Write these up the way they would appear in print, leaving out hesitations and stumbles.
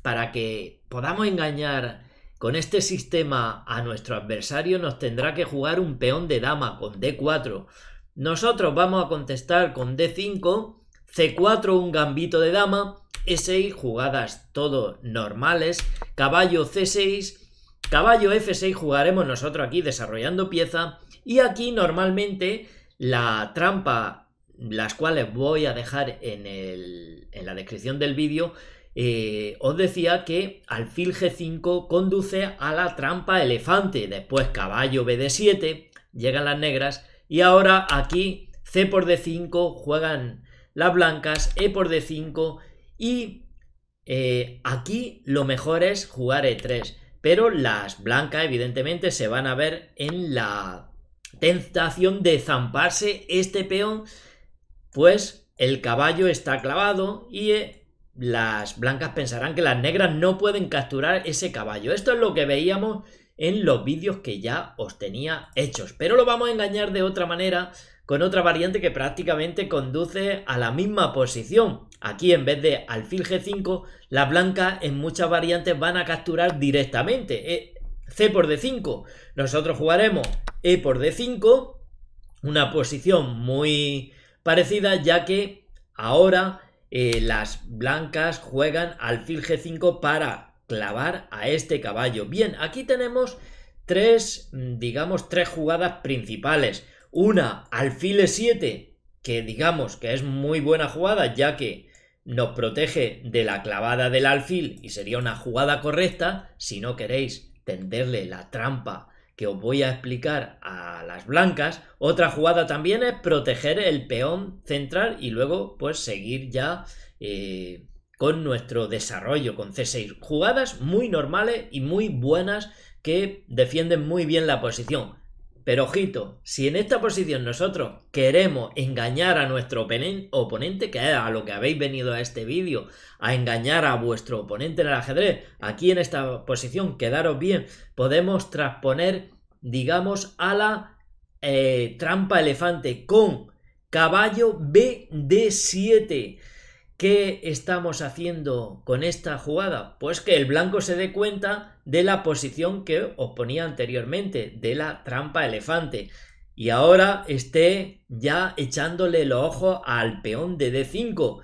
para que podamos engañar con este sistema a nuestro adversario, nos tendrá que jugar un peón de dama con D4. Nosotros vamos a contestar con D5, C4 un gambito de dama, E6 jugadas todo normales, caballo C6, caballo F6 jugaremos nosotros aquí desarrollando pieza, y aquí normalmente la trampa, las cuales voy a dejar en la descripción del vídeo, os decía que alfil G5 conduce a la trampa elefante, después caballo BD7, llegan las negras, y ahora aquí C por D5 juegan las blancas, E por D5, y aquí lo mejor es jugar E3, pero las blancas evidentemente se van a ver en la tentación de zamparse este peón, pues el caballo está clavado y las blancas pensarán que las negras no pueden capturar ese caballo. Esto es lo que veíamos en los vídeos que ya os tenía hechos, pero lo vamos a engañar de otra manera, con otra variante que prácticamente conduce a la misma posición. Aquí en vez de alfil G5, las blancas en muchas variantes van a capturar directamente C por D5. Nosotros jugaremos E por D5, una posición muy parecida, ya que ahora las blancas juegan alfil G5 para clavar a este caballo. Bien, aquí tenemos tres jugadas principales. Una, alfil E7, que digamos que es muy buena jugada, ya que nos protege de la clavada del alfil y sería una jugada correcta si no queréis tenderle la trampa que os voy a explicar a las blancas. Otra jugada también es proteger el peón central y luego pues seguir ya con nuestro desarrollo con C6. Jugadas muy normales y muy buenas que defienden muy bien la posición. Pero ojito, si en esta posición nosotros queremos engañar a nuestro oponente, que es a lo que habéis venido a este vídeo, a engañar a vuestro oponente en el ajedrez, aquí en esta posición, quedaros bien, podemos transponer, digamos, a la trampa elefante con caballo BD7. ¿Qué estamos haciendo con esta jugada? Pues que el blanco se dé cuenta de la posición que os ponía anteriormente, de la trampa elefante, y ahora esté ya echándole los ojos al peón de D5.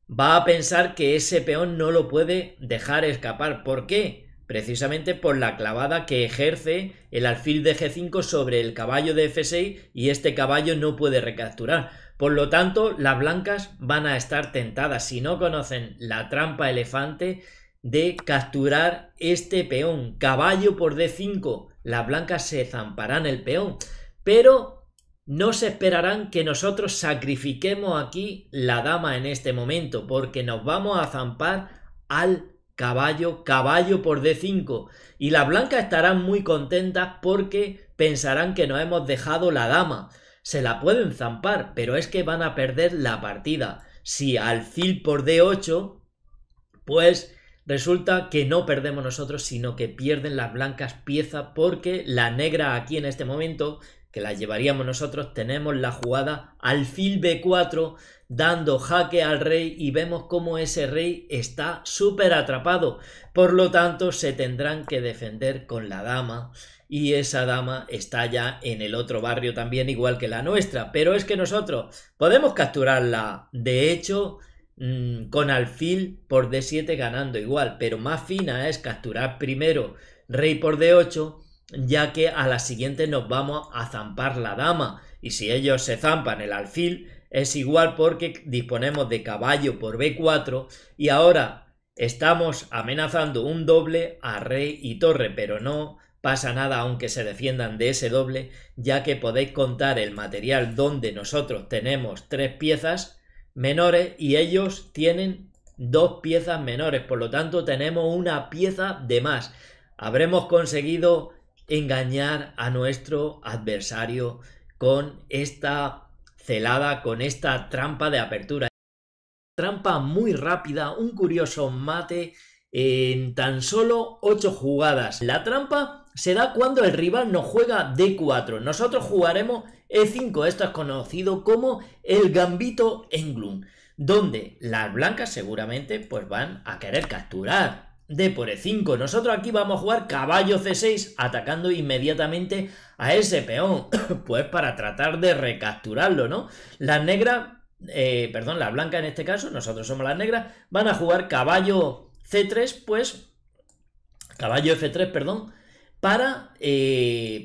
Va a pensar que ese peón no lo puede dejar escapar. ¿Por qué? Precisamente por la clavada que ejerce el alfil de G5 sobre el caballo de F6, y este caballo no puede recapturar. Por lo tanto, las blancas van a estar tentadas, si no conocen la trampa elefante, de capturar este peón. Caballo por D5, las blancas se zamparán el peón, pero no se esperarán que nosotros sacrifiquemos aquí la dama en este momento, porque nos vamos a zampar al caballo por D5, y las blancas estarán muy contentas porque pensarán que nos hemos dejado la dama. Se la pueden zampar, pero es que van a perder la partida. Si alfil por D8, pues resulta que no perdemos nosotros, sino que pierden las blancas pieza, porque la negra aquí en este momento, que la llevaríamos nosotros, tenemos la jugada alfil B4 dando jaque al rey, y vemos cómo ese rey está súper atrapado. Por lo tanto, se tendrán que defender con la dama, y esa dama está ya en el otro barrio también, igual que la nuestra, pero es que nosotros podemos capturarla, de hecho, con alfil por D7 ganando igual, pero más fina es capturar primero rey por D8, ya que a la siguiente nos vamos a zampar la dama, y si ellos se zampan el alfil es igual porque disponemos de caballo por B4, y ahora estamos amenazando un doble a rey y torre, pero no pasa nada aunque se defiendan de ese doble, ya que podéis contar el material donde nosotros tenemos 3 piezas menores y ellos tienen 2 piezas menores, por lo tanto tenemos una pieza de más. Habremos conseguido engañar a nuestro adversario con esta celada, con esta trampa de apertura. Trampa muy rápida, un curioso mate en tan solo 8 jugadas. La trampa se da cuando el rival nos juega D4. Nosotros jugaremos E5. Esto es conocido como el gambito Englund, donde las blancas seguramente pues van a querer capturar D por E5. Nosotros aquí vamos a jugar caballo C6 atacando inmediatamente a ese peón, pues para tratar de recapturarlo, ¿no? Las negras, perdón, las blancas en este caso, nosotros somos las negras, van a jugar caballo C3, pues caballo F3, perdón, para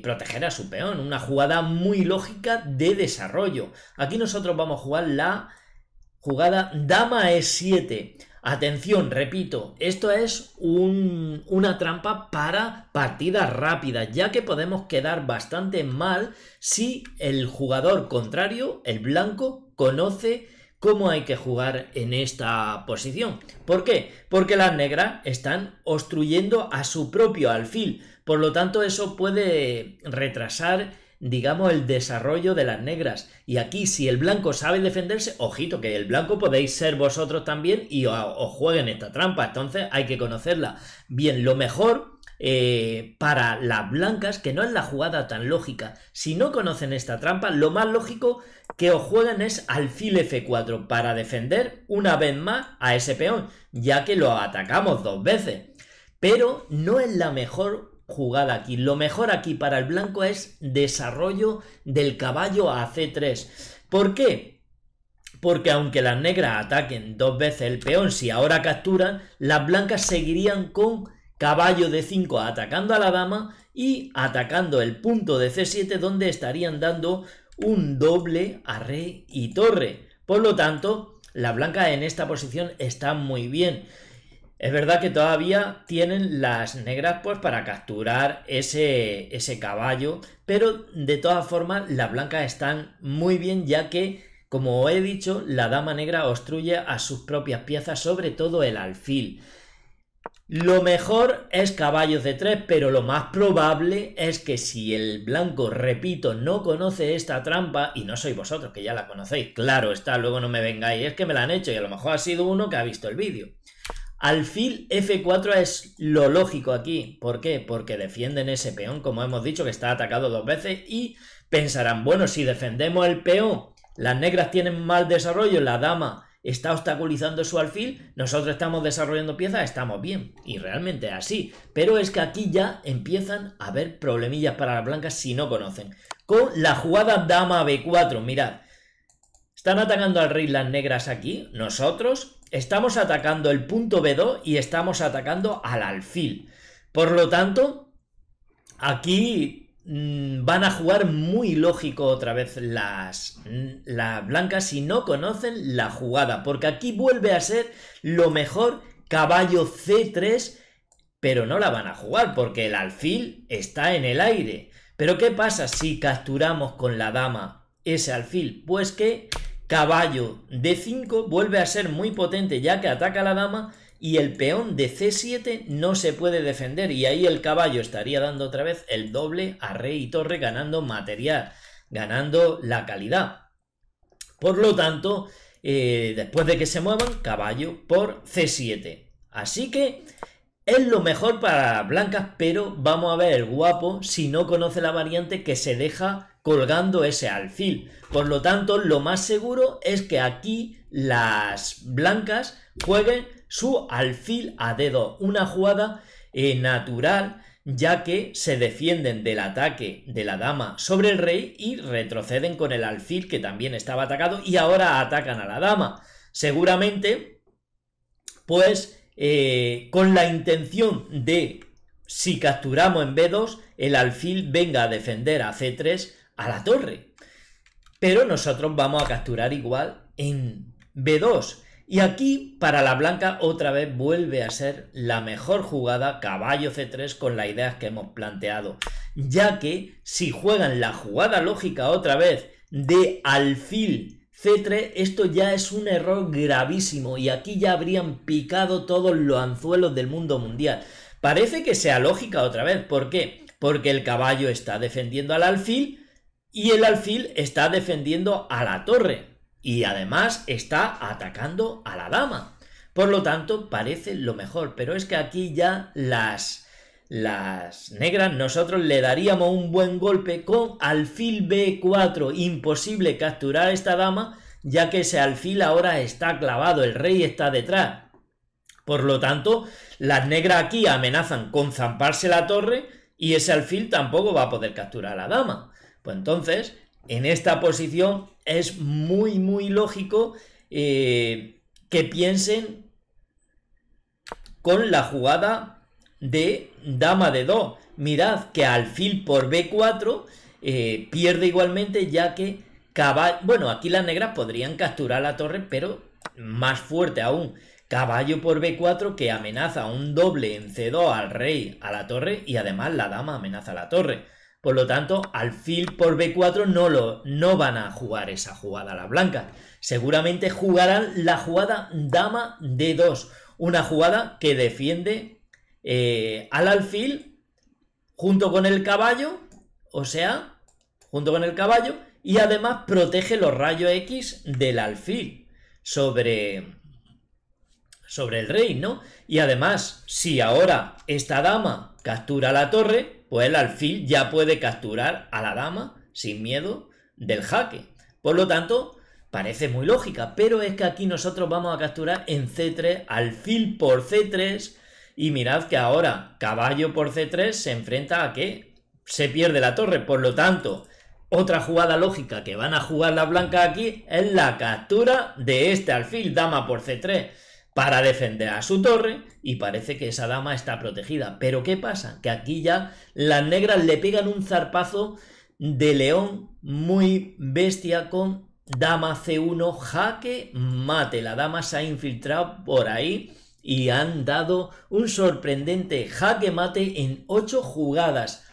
proteger a su peón. Una jugada muy lógica de desarrollo. Aquí nosotros vamos a jugar la jugada dama E7. Atención, repito, esto es una trampa para partidas rápidas, ya que podemos quedar bastante mal si el jugador contrario, el blanco, conoce cómo hay que jugar en esta posición. ¿Por qué? Porque las negras están obstruyendo a su propio alfil. Por lo tanto, eso puede retrasar, digamos, el desarrollo de las negras. Y aquí, si el blanco sabe defenderse, ojito, que el blanco podéis ser vosotros también y os jueguen esta trampa. Entonces hay que conocerla. Bien, lo mejor para las blancas, que no es la jugada tan lógica, si no conocen esta trampa, lo más lógico que os jueguen es alfil F4 para defender una vez más a ese peón, ya que lo atacamos 2 veces. Pero no es la mejor jugada aquí. Lo mejor aquí para el blanco es desarrollo del caballo a C3. ¿Por qué? Porque aunque las negras ataquen 2 veces el peón, si ahora capturan, las blancas seguirían con caballo D5 atacando a la dama y atacando el punto de C7, donde estarían dando un doble a rey y torre. Por lo tanto, las blancas en esta posición están muy bien. Es verdad que todavía tienen las negras pues para capturar ese caballo, pero de todas formas las blancas están muy bien, ya que, como he dicho, la dama negra obstruye a sus propias piezas, sobre todo el alfil. Lo mejor es caballo C3, pero lo más probable es que si el blanco, repito, no conoce esta trampa, y no sois vosotros que ya la conocéis, claro está, luego no me vengáis, es que me la han hecho y a lo mejor ha sido uno que ha visto el vídeo. Alfil F4 es lo lógico aquí. ¿Por qué? Porque defienden ese peón, como hemos dicho, que está atacado 2 veces, y pensarán, bueno, si defendemos el peón, las negras tienen mal desarrollo, la dama está obstaculizando su alfil, nosotros estamos desarrollando piezas, estamos bien, y realmente es así. Pero es que aquí ya empiezan a haber problemillas para las blancas si no conocen. Con la jugada dama B4, mirad, están atacando al rey las negras aquí, nosotros estamos atacando el punto B2 y estamos atacando al alfil. Por lo tanto, aquí van a jugar muy lógico otra vez las blancas si no conocen la jugada, porque aquí vuelve a ser lo mejor caballo C3, pero no la van a jugar porque el alfil está en el aire. Pero ¿qué pasa si capturamos con la dama ese alfil? Pues que caballo D5 vuelve a ser muy potente, ya que ataca a la dama y el peón de C7 no se puede defender, y ahí el caballo estaría dando otra vez el doble a rey y torre, ganando material, ganando la calidad. Por lo tanto, después de que se muevan, caballo por C7. Así que es lo mejor para blancas, pero vamos a ver el guapo si no conoce la variante que se deja colgando ese alfil. Por lo tanto, lo más seguro es que aquí las blancas jueguen su alfil a D2, una jugada natural, ya que se defienden del ataque de la dama sobre el rey y retroceden con el alfil, que también estaba atacado, y ahora atacan a la dama. Seguramente, pues, con la intención de, si capturamos en B2, el alfil venga a defender a C3 a la torre. Pero nosotros vamos a capturar igual en B2. Y aquí, para la blanca, otra vez vuelve a ser la mejor jugada caballo C3 con las ideas que hemos planteado. Ya que si juegan la jugada lógica otra vez de alfil C3, esto ya es un error gravísimo y aquí ya habrían picado todos los anzuelos del mundo mundial. Parece que sea lógica otra vez. ¿Por qué? Porque el caballo está defendiendo al alfil y el alfil está defendiendo a la torre. Y además está atacando a la dama. Por lo tanto, parece lo mejor. Pero es que aquí ya las negras, nosotros le daríamos un buen golpe con alfil B4. Imposible capturar a esta dama, ya que ese alfil ahora está clavado. El rey está detrás. Por lo tanto, las negras aquí amenazan con zamparse la torre y ese alfil tampoco va a poder capturar a la dama. Pues entonces, en esta posición es muy lógico que piensen con la jugada de dama de 2. Mirad que alfil por b4 pierde igualmente, ya que caballo... Bueno, aquí las negras podrían capturar la torre, pero más fuerte aún. Caballo por b4 que amenaza un doble en c2 al rey a la torre y además la dama amenaza a la torre. Por lo tanto, alfil por b4 no van a jugar esa jugada las blancas. Seguramente jugarán la jugada dama d2. Una jugada que defiende al alfil junto con el caballo, o sea, junto con el caballo, y además protege los rayos X del alfil sobre el rey, ¿no? Y además, si ahora esta dama captura la torre, pues el alfil ya puede capturar a la dama sin miedo del jaque. Por lo tanto, parece muy lógica, pero es que aquí nosotros vamos a capturar en c3, alfil por c3, y mirad que ahora caballo por c3 se enfrenta a que se pierde la torre. Por lo tanto, otra jugada lógica que van a jugar las blancas aquí es la captura de este alfil, dama por c3, para defender a su torre, y parece que esa dama está protegida. Pero ¿qué pasa? Que aquí ya las negras le pegan un zarpazo de león muy bestia con dama c1, jaque mate. La dama se ha infiltrado por ahí y han dado un sorprendente jaque mate en 8 jugadas.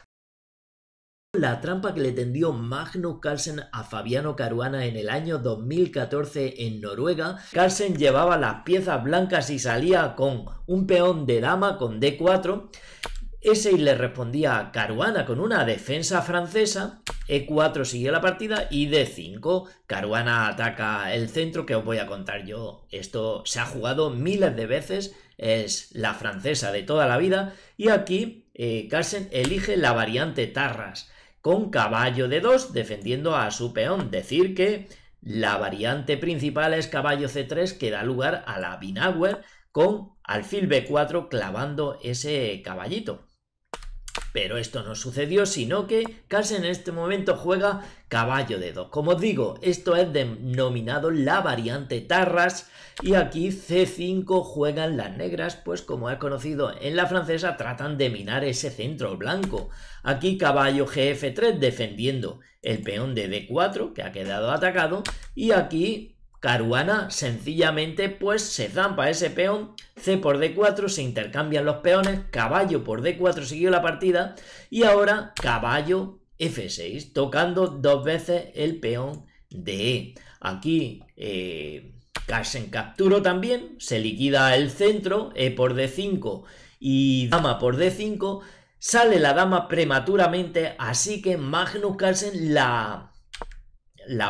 La trampa que le tendió Magnus Carlsen a Fabiano Caruana en el año 2014 en Noruega. Carlsen llevaba las piezas blancas y salía con un peón de dama con d4. E6 le respondía a Caruana con una defensa francesa. E4 siguió la partida y d5. Caruana ataca el centro, que os voy a contar yo. Esto se ha jugado miles de veces, es la francesa de toda la vida. Y aquí Carlsen elige la variante Tarras, con caballo de 2 defendiendo a su peón. Decir que la variante principal es caballo c3, que da lugar a la Binauer, con alfil b4 clavando ese caballito. Pero esto no sucedió, sino que Carlsen en este momento juega caballo de 2. Como os digo, esto es denominado la variante Tarras, y aquí c5 juegan las negras, pues como es conocido en la francesa, tratan de minar ese centro blanco. Aquí caballo gf3 defendiendo el peón de d4, que ha quedado atacado, y aquí Caruana sencillamente pues se zampa ese peón, c por d4, se intercambian los peones, caballo por d4 siguió la partida, y ahora caballo f6, tocando 2 veces el peón de e. Aquí Carlsen capturó también, se liquida el centro, e por d5 y dama por d5, sale la dama prematuramente, así que Magnus Carlsen la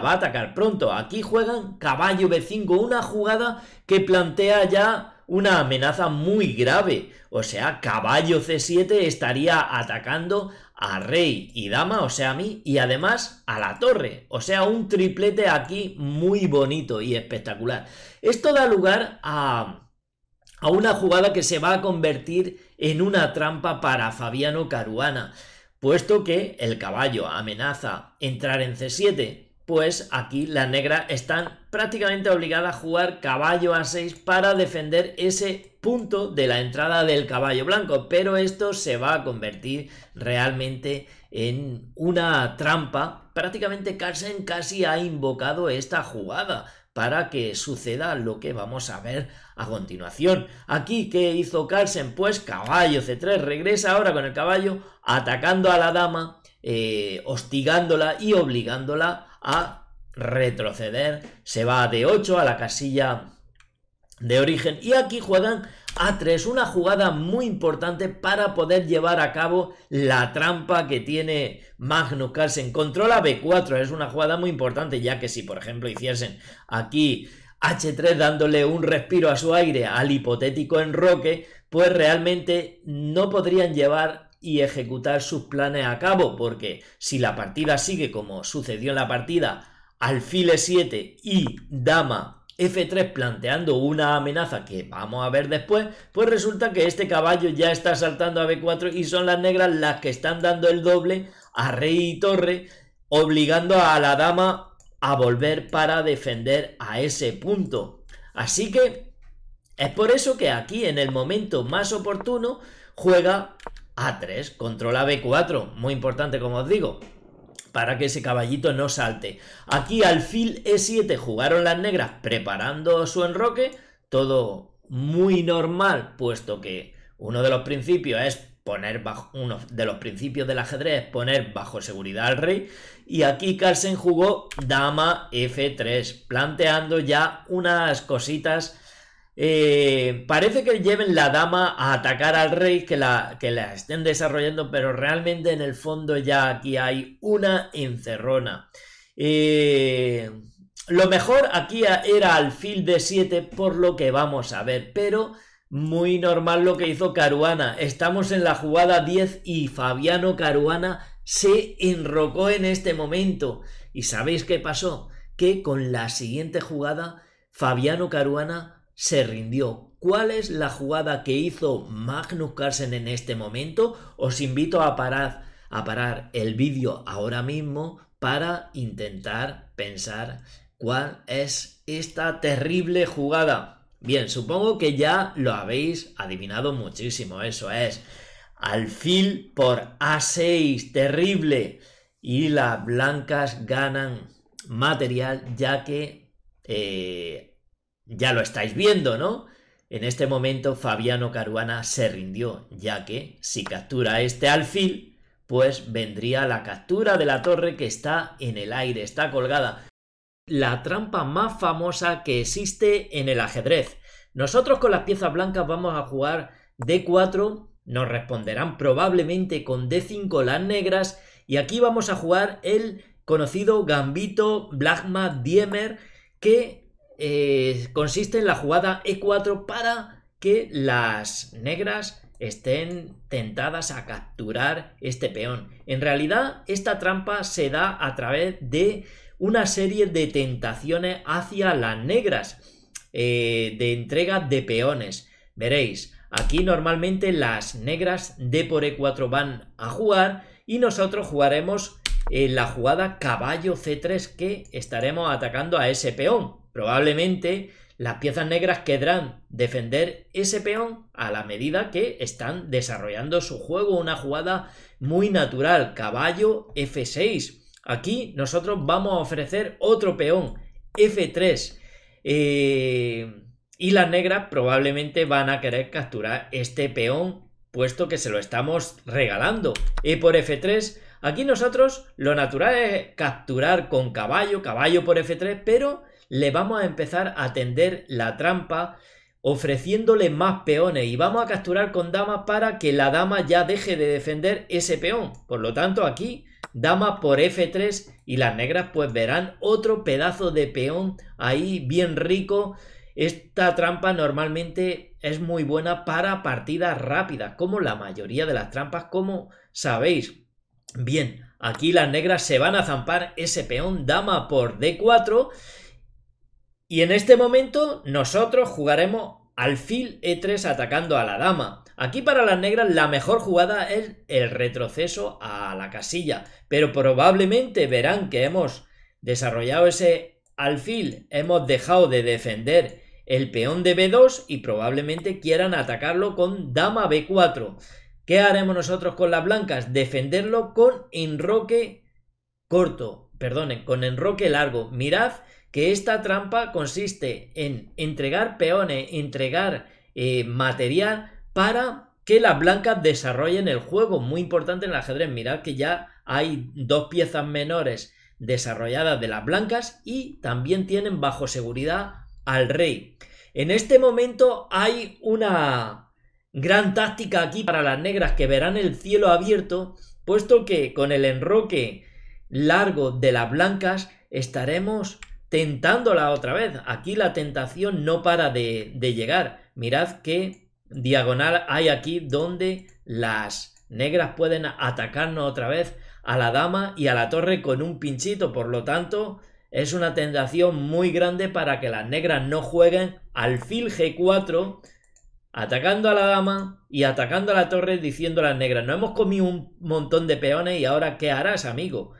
va a atacar pronto. Aquí juegan caballo b5, una jugada que plantea ya una amenaza muy grave. O sea, caballo c7 estaría atacando a rey y dama, o sea, a mí, y además a la torre. O sea, un triplete aquí muy bonito y espectacular. Esto da lugar a una jugada que se va a convertir en una trampa para Fabiano Caruana, puesto que el caballo amenaza entrar en c7. Pues aquí las negras están prácticamente obligadas a jugar caballo a6 para defender ese punto de la entrada del caballo blanco, pero esto se va a convertir realmente en una trampa. Prácticamente Carlsen casi ha invocado esta jugada para que suceda lo que vamos a ver a continuación. Aquí, ¿qué hizo Carlsen? Pues caballo c3, regresa ahora con el caballo atacando a la dama, hostigándola y obligándola a retroceder. Se va a d8, a la casilla de origen, y aquí juegan a3, una jugada muy importante para poder llevar a cabo la trampa que tiene Magnus Carlsen. Controla b4, es una jugada muy importante, ya que si por ejemplo hiciesen aquí h3 dándole un respiro a su aire al hipotético enroque, pues realmente no podrían llevar y ejecutar sus planes a cabo, porque si la partida sigue como sucedió en la partida, alfil e7 y dama F3 planteando una amenaza que vamos a ver después, pues resulta que este caballo ya está saltando a B4 y son las negras las que están dando el doble a rey y torre, obligando a la dama a volver para defender a ese punto. Así que es por eso que aquí en el momento más oportuno juega A3, controla B4, muy importante como os digo, para que ese caballito no salte. Aquí alfil E7 jugaron las negras preparando su enroque, todo muy normal, puesto que uno de los principios del ajedrez es poner bajo seguridad al rey, y aquí Carlsen jugó dama F3, planteando ya unas cositas. Parece que lleven la dama a atacar al rey, que la estén desarrollando, pero realmente en el fondo ya aquí hay una encerrona. Lo mejor aquí era alfil D7 por lo que vamos a ver, pero muy normal lo que hizo Caruana. Estamos en la jugada 10 y Fabiano Caruana se enrocó en este momento. ¿Y sabéis qué pasó? Que con la siguiente jugada Fabiano Caruana se rindió. ¿Cuál es la jugada que hizo Magnus Carlsen en este momento? Os invito a parar el vídeo ahora mismo para intentar pensar cuál es esta terrible jugada. Bien, supongo que ya lo habéis adivinado muchísimo. Eso es alfil por A6, terrible. Y las blancas ganan material, ya que ya lo estáis viendo, ¿no? En este momento Fabiano Caruana se rindió, ya que si captura este alfil, pues vendría la captura de la torre que está en el aire, está colgada. La trampa más famosa que existe en el ajedrez. Nosotros con las piezas blancas vamos a jugar D4, nos responderán probablemente con D5 las negras, y aquí vamos a jugar el conocido gambito Blackman-Diemer, que consiste en la jugada E4 para que las negras estén tentadas a capturar este peón. En realidad, esta trampa se da a través de una serie de tentaciones hacia las negras, de entrega de peones. Veréis, aquí normalmente las negras D por E4 van a jugar y nosotros jugaremos la jugada caballo C3, que estaremos atacando a ese peón. Probablemente las piezas negras querrán defender ese peón a la medida que están desarrollando su juego, una jugada muy natural, caballo F6. Aquí nosotros vamos a ofrecer otro peón, F3, y las negras probablemente van a querer capturar este peón, puesto que se lo estamos regalando. E por F3, aquí nosotros lo natural es capturar con caballo, caballo por F3, pero le vamos a empezar a tender la trampa ofreciéndole más peones, y vamos a capturar con dama para que la dama ya deje de defender ese peón. Por lo tanto, aquí dama por F3 y las negras pues verán otro pedazo de peón ahí bien rico. Esta trampa normalmente es muy buena para partidas rápidas, como la mayoría de las trampas, como sabéis. Bien, aquí las negras se van a zampar ese peón, dama por D4, y en este momento nosotros jugaremos alfil E3 atacando a la dama. Aquí para las negras la mejor jugada es el retroceso a la casilla, pero probablemente verán que hemos desarrollado ese alfil, hemos dejado de defender el peón de B2 y probablemente quieran atacarlo con dama B4. ¿Qué haremos nosotros con las blancas? Defenderlo con enroque corto, perdonen, con enroque largo. Mirad que esta trampa consiste en entregar peones, entregar material para que las blancas desarrollen el juego. Muy importante en el ajedrez. Mirad que ya hay dos piezas menores desarrolladas de las blancas y también tienen bajo seguridad al rey. En este momento hay una gran táctica aquí para las negras, que verán el cielo abierto, puesto que con el enroque largo de las blancas estaremos tentándola otra vez. Aquí la tentación no para de llegar. Mirad qué diagonal hay aquí donde las negras pueden atacarnos otra vez a la dama y a la torre con un pinchito. Por lo tanto, es una tentación muy grande para que las negras no jueguen alfil G4, atacando a la dama y atacando a la torre, diciendo a las negras: no hemos comido un montón de peones y ahora ¿qué harás, amigo?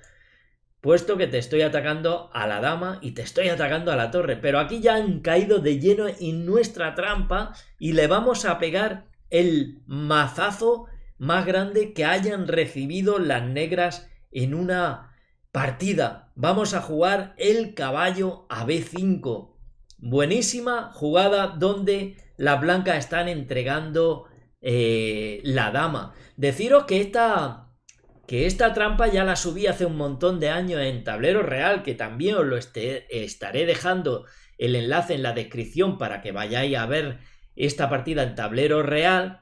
Puesto que te estoy atacando a la dama y te estoy atacando a la torre. Pero aquí ya han caído de lleno en nuestra trampa y le vamos a pegar el mazazo más grande que hayan recibido las negras en una partida. Vamos a jugar el caballo a B5. Buenísima jugada donde las blancas están entregando la dama. Deciros que esta trampa ya la subí hace un montón de años en Tablero Real, que también os lo estaré dejando el enlace en la descripción para que vayáis a ver esta partida en Tablero Real.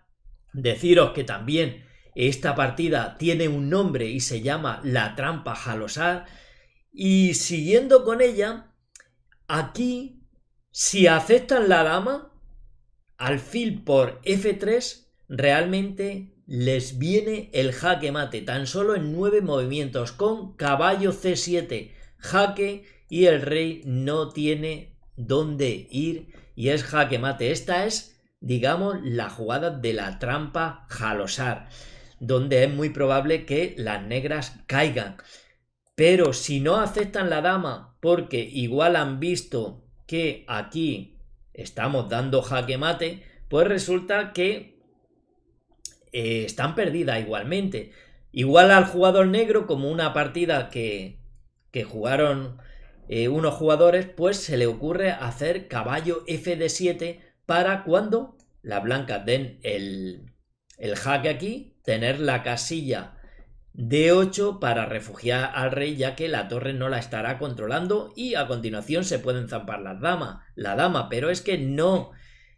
Deciros que también esta partida tiene un nombre y se llama la trampa Jalosar. Y siguiendo con ella, aquí, si aceptan la dama, alfil por F3, realmente les viene el jaque mate, tan solo en 9 movimientos, con caballo C7, jaque, y el rey no tiene dónde ir y es jaque mate. Esta es, digamos, la jugada de la trampa Jalosar, donde es muy probable que las negras caigan. Pero si no aceptan la dama, porque igual han visto que aquí estamos dando jaque mate, pues resulta que están perdidas igualmente. Igual al jugador negro, como una partida que jugaron unos jugadores, pues se le ocurre hacer caballo F7 para cuando las blancas den el jaque aquí, tener la casilla D8 para refugiar al rey, ya que la torre no la estará controlando, y a continuación se pueden zampar la dama, pero es que no,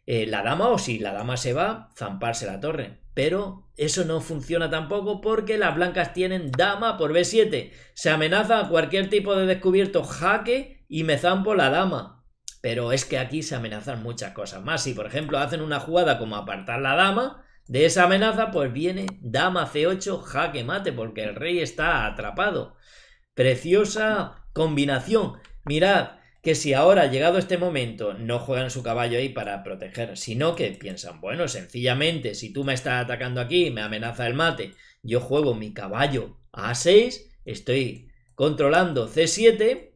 la dama, o si la dama se va, zamparse la torre, pero eso no funciona tampoco porque las blancas tienen dama por B7, se amenaza a cualquier tipo de descubierto, jaque, y me zampo la dama. Pero es que aquí se amenazan muchas cosas más. Si por ejemplo hacen una jugada como apartar la dama de esa amenaza, pues viene dama C8, jaque mate, porque el rey está atrapado. Preciosa combinación. Mirad que si ahora, llegado este momento, no juegan su caballo ahí para proteger, sino que piensan: bueno, sencillamente, si tú me estás atacando aquí, me amenaza el mate, yo juego mi caballo a A6, estoy controlando C7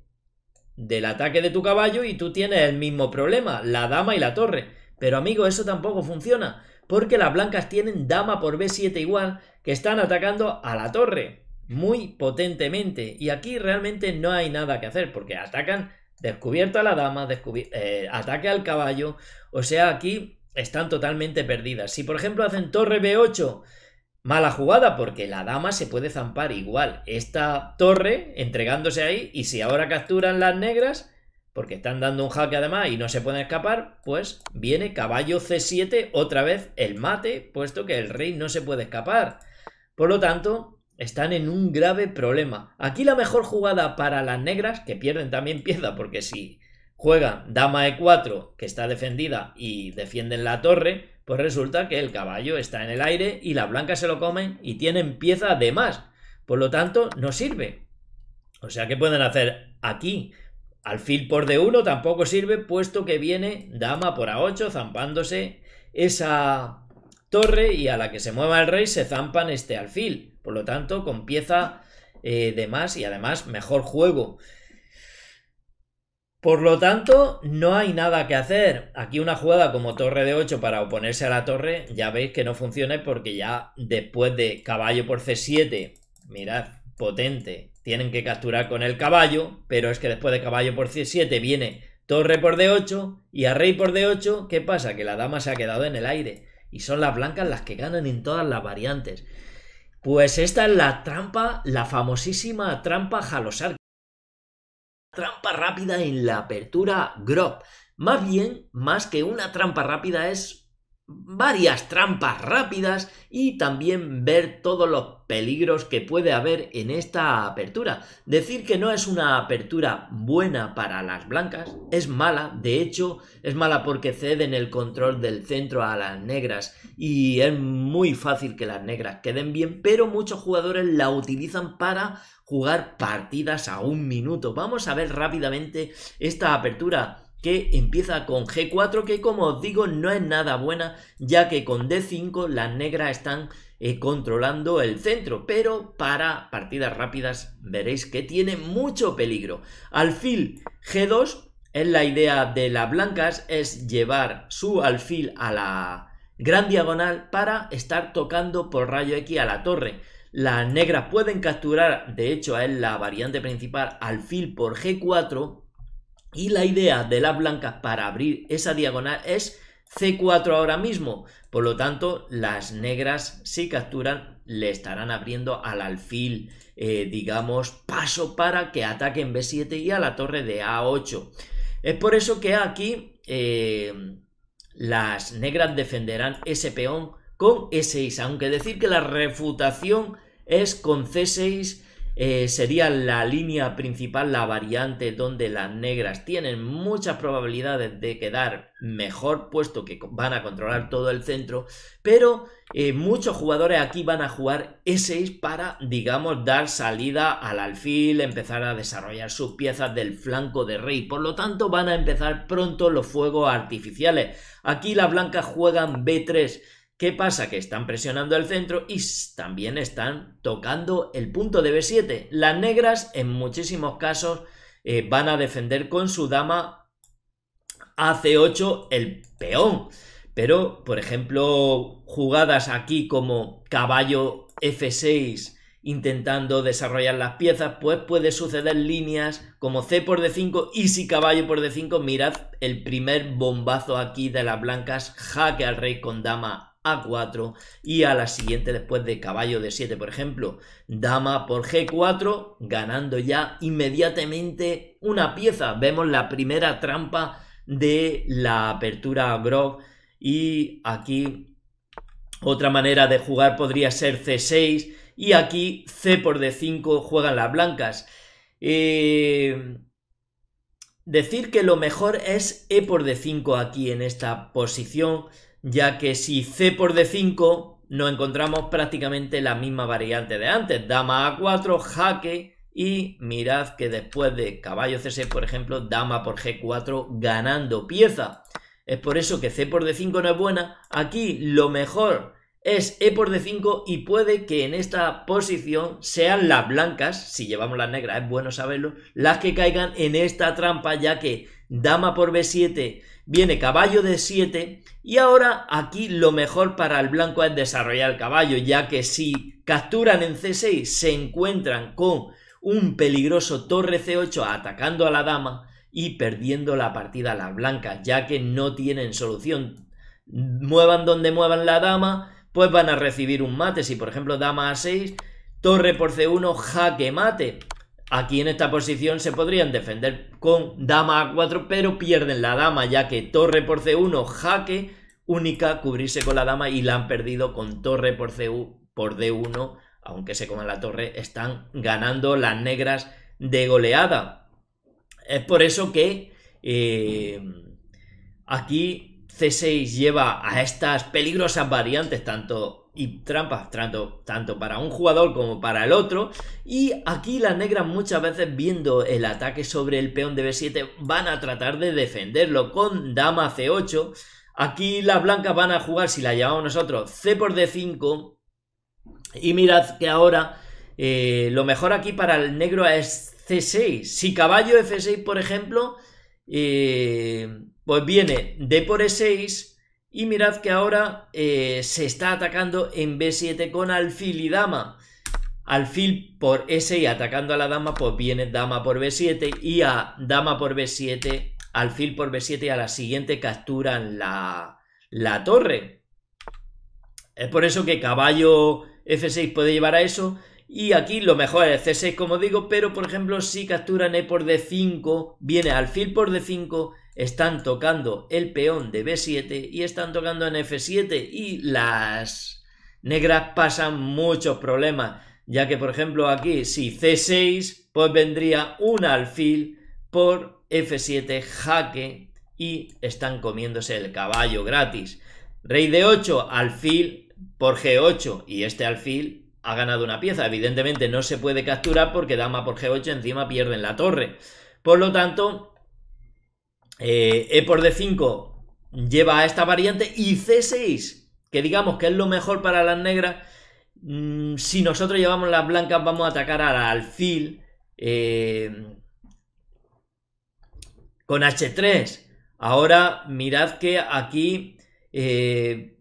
del ataque de tu caballo y tú tienes el mismo problema, la dama y la torre. Pero amigo, eso tampoco funciona, porque las blancas tienen dama por B7 igual, que están atacando a la torre muy potentemente, y aquí realmente no hay nada que hacer, porque atacan descubierta a la dama, ataque al caballo, o sea, aquí están totalmente perdidas. Si por ejemplo hacen torre B8, mala jugada, porque la dama se puede zampar igual esta torre entregándose ahí, y si ahora capturan las negras, porque están dando un jaque además y no se pueden escapar, pues viene caballo C7, otra vez el mate, puesto que el rey no se puede escapar. Por lo tanto, están en un grave problema. Aquí la mejor jugada para las negras, que pierden también pieza, porque si juegan dama E4, que está defendida, y defienden la torre, pues resulta que el caballo está en el aire y las blancas se lo comen y tienen pieza de más. Por lo tanto, no sirve. O sea, ¿qué pueden hacer aquí? Alfil por D1 tampoco sirve, puesto que viene dama por A8, zampándose esa torre, y a la que se mueva el rey se zampan este alfil. Por lo tanto, con pieza de más y además mejor juego. Por lo tanto, no hay nada que hacer. Aquí una jugada como torre de 8 para oponerse a la torre, ya veis que no funciona, porque ya después de caballo por C7, mirad, potente, tienen que capturar con el caballo, pero es que después de caballo por C7 viene torre por D8 y a rey por D8, ¿qué pasa? Que la dama se ha quedado en el aire y son las blancas las que ganan en todas las variantes. Pues esta es la trampa, la famosísima trampa Jalosar. Trampa rápida en la apertura Grob. Más bien, más que una trampa rápida, es varias trampas rápidas y también ver todos los peligros que puede haber en esta apertura. Decir que no es una apertura buena para las blancas es mala, de hecho es mala porque ceden el control del centro a las negras y es muy fácil que las negras queden bien, pero muchos jugadores la utilizan para jugar partidas a 1 minuto. Vamos a ver rápidamente esta apertura que empieza con G4, que como os digo no es nada buena, ya que con D5 las negras están controlando el centro, pero para partidas rápidas veréis que tiene mucho peligro. Alfil G2 es la idea de las blancas, es llevar su alfil a la gran diagonal para estar tocando por rayo X a la torre. Las negras pueden capturar, de hecho es la variante principal, alfil por G4. Y la idea de las blancas para abrir esa diagonal es C4 ahora mismo. Por lo tanto, las negras, si capturan, le estarán abriendo al alfil, digamos, paso para que ataquen B7 y a la torre de A8. Es por eso que aquí las negras defenderán ese peón con E6. Aunque decir que la refutación es con C6. Sería la línea principal, la variante donde las negras tienen muchas probabilidades de quedar mejor, puesto que van a controlar todo el centro, pero muchos jugadores aquí van a jugar E6 para, digamos, dar salida al alfil, empezar a desarrollar sus piezas del flanco de rey. Por lo tanto, van a empezar pronto los fuegos artificiales. Aquí las blancas juegan B3. ¿Qué pasa? Que están presionando el centro y también están tocando el punto de B7. Las negras en muchísimos casos van a defender con su dama a C8 el peón. Pero, por ejemplo, jugadas aquí como caballo F6 intentando desarrollar las piezas, pues puede suceder líneas como C por D5 y si caballo por D5, mirad el primer bombazo aquí de las blancas, jaque al rey con dama A4 y a la siguiente después de caballo D7, por ejemplo, dama por G4, ganando ya inmediatamente una pieza. Vemos la primera trampa de la apertura Grove y aquí otra manera de jugar podría ser C6 y aquí C por D5 juegan las blancas. Decir que lo mejor es E por D5 aquí en esta posición, ya que si C por D5 nos encontramos prácticamente la misma variante de antes, dama A4, jaque y mirad que después de caballo C6 por ejemplo, dama por G4 ganando pieza. Es por eso que C por D5 no es buena, aquí lo mejor es E por D5 y puede que en esta posición sean las blancas, si llevamos las negras es bueno saberlo, las que caigan en esta trampa, ya que dama por B7 viene caballo D7 y ahora aquí lo mejor para el blanco es desarrollar el caballo, ya que si capturan en C6 se encuentran con un peligroso torre C8 atacando a la dama y perdiendo la partida a las blancas, ya que no tienen solución. Muevan donde muevan la dama, pues van a recibir un mate. Si por ejemplo dama A6, torre por C1, jaque mate. Aquí en esta posición se podrían defender con dama A4, pero pierden la dama, ya que torre por C1, jaque, única cubrirse con la dama y la han perdido con torre por D1, aunque se coman la torre, están ganando las negras de goleada. Es por eso que aquí C6 lleva a estas peligrosas variantes y trampas tanto para un jugador como para el otro, y aquí las negras muchas veces viendo el ataque sobre el peón de B7 van a tratar de defenderlo con dama C8. Aquí las blancas van a jugar, si la llevamos nosotros, C por D5 y mirad que ahora lo mejor aquí para el negro es C6. Si caballo F6 por ejemplo, pues viene D por E6 y mirad que ahora se está atacando en B7 con alfil y dama. Alfil por E6 atacando a la dama, pues viene dama por B7 y a dama por B7, alfil por B7 y a la siguiente capturan la torre. Es por eso que caballo F6 puede llevar a eso. Y aquí lo mejor es C6 como digo, pero por ejemplo si capturan E por D5, viene alfil por D5 están tocando el peón de B7 y están tocando en F7 y las negras pasan muchos problemas, ya que por ejemplo aquí si C6 pues vendría un alfil por F7 jaque y están comiéndose el caballo gratis. Rey de 8, alfil por G8 y este alfil ha ganado una pieza. Evidentemente no se puede capturar porque dama por G8 encima pierden la torre. Por lo tanto, E por D5 lleva a esta variante y C6, que digamos que es lo mejor para las negras. Si nosotros llevamos las blancas vamos a atacar al alfil con H3. Ahora mirad que aquí C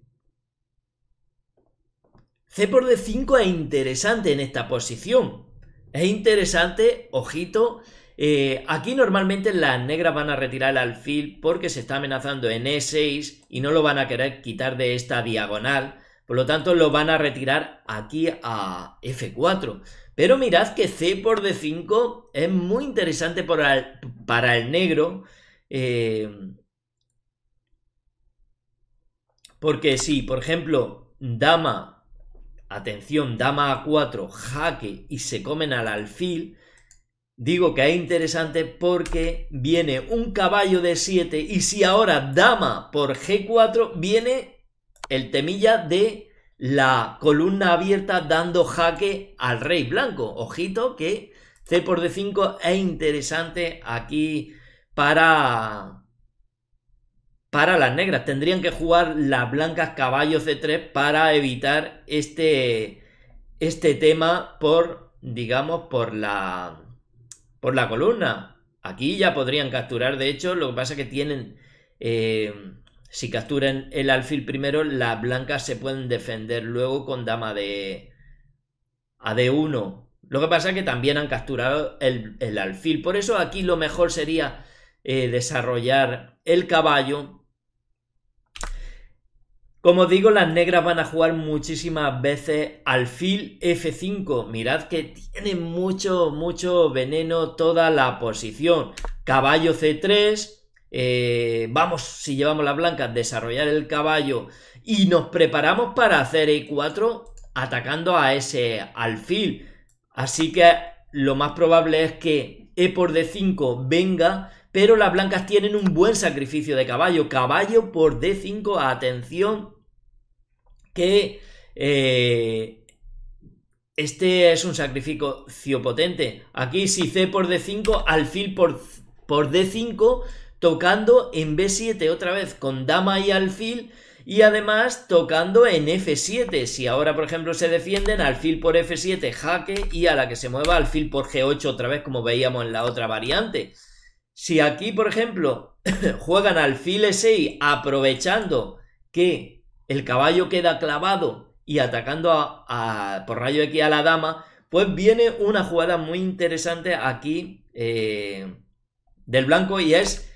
por D5 es interesante en esta posición. Es interesante, ojito. Aquí normalmente las negras van a retirar el alfil porque se está amenazando en E6 y no lo van a querer quitar de esta diagonal. Por lo tanto lo van a retirar aquí a F4. Pero mirad que C por D5 es muy interesante para el negro. Porque si, por ejemplo, dama, atención, dama A4, jaque y se comen al alfil, digo que es interesante porque viene un caballo de 7 y si ahora dama por G4 viene el temilla de la columna abierta dando jaque al rey blanco. Ojito que C por D5 es interesante aquí para las negras. Tendrían que jugar las blancas caballo C3 para evitar este tema por, digamos, por la columna. Aquí ya podrían capturar, de hecho, lo que pasa es que tienen, si capturan el alfil primero, las blancas se pueden defender luego con dama de a D1. Lo que pasa es que también han capturado el alfil. Por eso aquí lo mejor sería desarrollar el caballo. Como digo, las negras van a jugar muchísimas veces alfil F5. Mirad que tiene mucho veneno toda la posición. Caballo C3. Vamos, si llevamos las blancas, desarrollar el caballo. Y nos preparamos para hacer E4 atacando a ese alfil. Así que lo más probable es que E por D5 venga. Pero las blancas tienen un buen sacrificio de caballo. Caballo por D5, atención, que este es un sacrificio potente. Aquí si C por D5, alfil por D5, tocando en B7 otra vez con dama y alfil. Y además tocando en F7. Si ahora, por ejemplo, se defienden, alfil por F7, jaque. Y a la que se mueva, alfil por G8 otra vez, como veíamos en la otra variante. Si aquí, por ejemplo, juegan alfil E6 aprovechando que el caballo queda clavado y atacando por rayo X a la dama, pues viene una jugada muy interesante aquí del blanco y es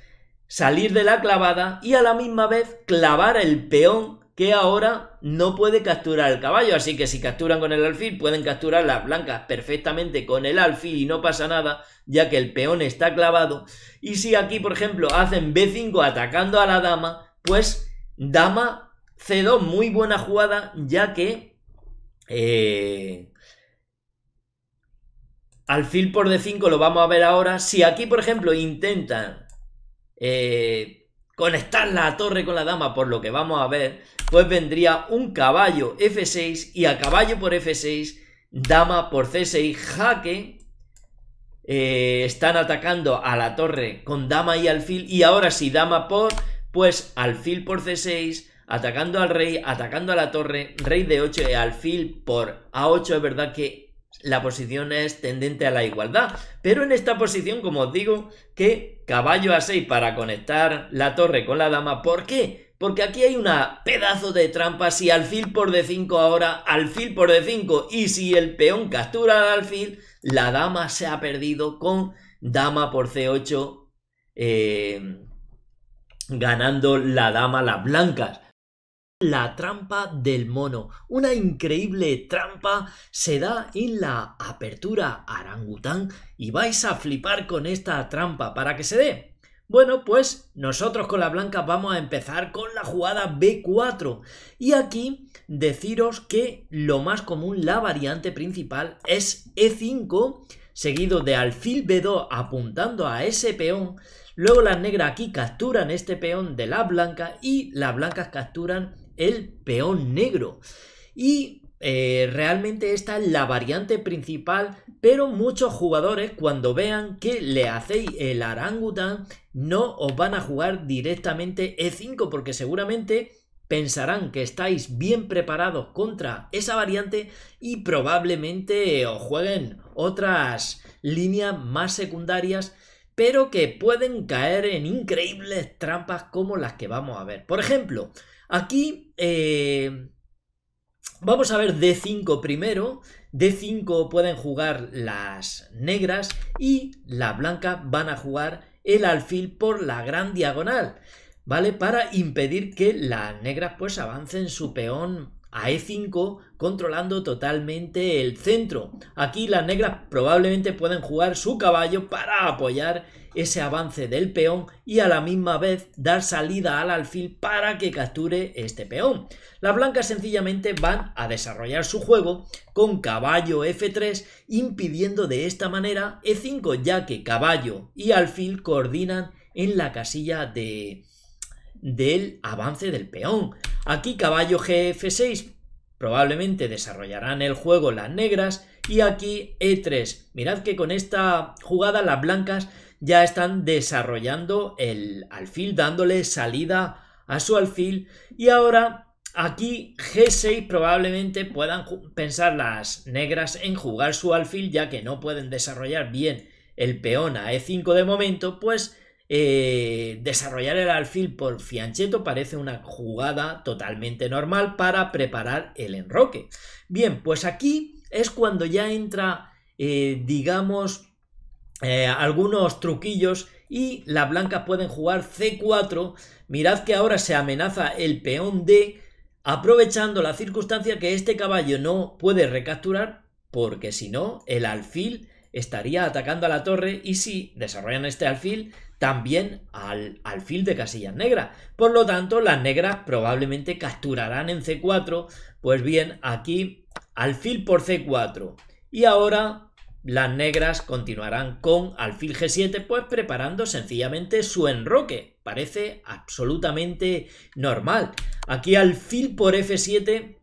salir de la clavada y a la misma vez clavar el peón que ahora no puede capturar el caballo. Así que si capturan con el alfil pueden capturar las blancas perfectamente con el alfil y no pasa nada, ya que el peón está clavado. Y si aquí, por ejemplo, hacen B5 atacando a la dama, pues dama C2, muy buena jugada, ya que alfil por D5 lo vamos a ver ahora. Si aquí, por ejemplo, intentan conectar la torre con la dama, por lo que vamos a ver, pues vendría un caballo F6 y a caballo por F6, dama por C6, jaque. Están atacando a la torre con dama y alfil y ahora si dama por, pues alfil por C6, atacando al rey, atacando a la torre, rey de 8 y alfil por A8. Es verdad que la posición es tendente a la igualdad, pero en esta posición, como os digo, que caballo A6 para conectar la torre con la dama. ¿Por qué? Porque aquí hay una pedazo de trampa. Si alfil por D5 ahora, alfil por D5 y si el peón captura al alfil, la dama se ha perdido con dama por C8 ganando la dama las blancas. La trampa del mono, una increíble trampa, se da en la apertura Orangután y vais a flipar con esta trampa. ¿Para que se dé? Bueno, pues nosotros con las blancas vamos a empezar con la jugada B4. Y aquí deciros que lo más común, la variante principal, es E5, seguido de alfil B2 apuntando a ese peón. Luego las negras aquí capturan este peón de las blancas y las blancas capturan el peón negro. Y realmente esta es la variante principal, pero muchos jugadores cuando vean que le hacéis el orangután no os van a jugar directamente E5 porque seguramente pensarán que estáis bien preparados contra esa variante y probablemente os jueguen otras líneas más secundarias, pero que pueden caer en increíbles trampas como las que vamos a ver. Por ejemplo, aquí vamos a ver D5 primero. D5 pueden jugar las negras y las blancas van a jugar el alfil por la gran diagonal, ¿vale? Para impedir que las negras pues avancen su peón a E5 controlando totalmente el centro. Aquí las negras probablemente pueden jugar su caballo para apoyar ese avance del peón y a la misma vez dar salida al alfil para que capture este peón. Las blancas sencillamente van a desarrollar su juego con caballo F3 impidiendo de esta manera E5, ya que caballo y alfil coordinan en la casilla del avance del peón. Aquí caballo Gf6 probablemente desarrollarán el juego las negras y aquí E3. Mirad que con esta jugada las blancas ya están desarrollando el alfil, dándole salida a su alfil. Y ahora aquí G6 probablemente puedan pensar las negras en jugar su alfil, ya que no pueden desarrollar bien el peón a E5 de momento, pues desarrollar el alfil por fianchetto parece una jugada totalmente normal para preparar el enroque. Bien, pues aquí es cuando ya entra, digamos, algunos truquillos y las blancas pueden jugar C4. Mirad que ahora se amenaza el peón D, aprovechando la circunstancia que este caballo no puede recapturar, porque si no, el alfil estaría atacando a la torre y si desarrollan este alfil, también al alfil de casillas negras. Por lo tanto, las negras probablemente capturarán en C4. Pues bien, aquí alfil por C4. Y ahora las negras continuarán con alfil G7, pues preparando sencillamente su enroque. Parece absolutamente normal. Aquí alfil por F7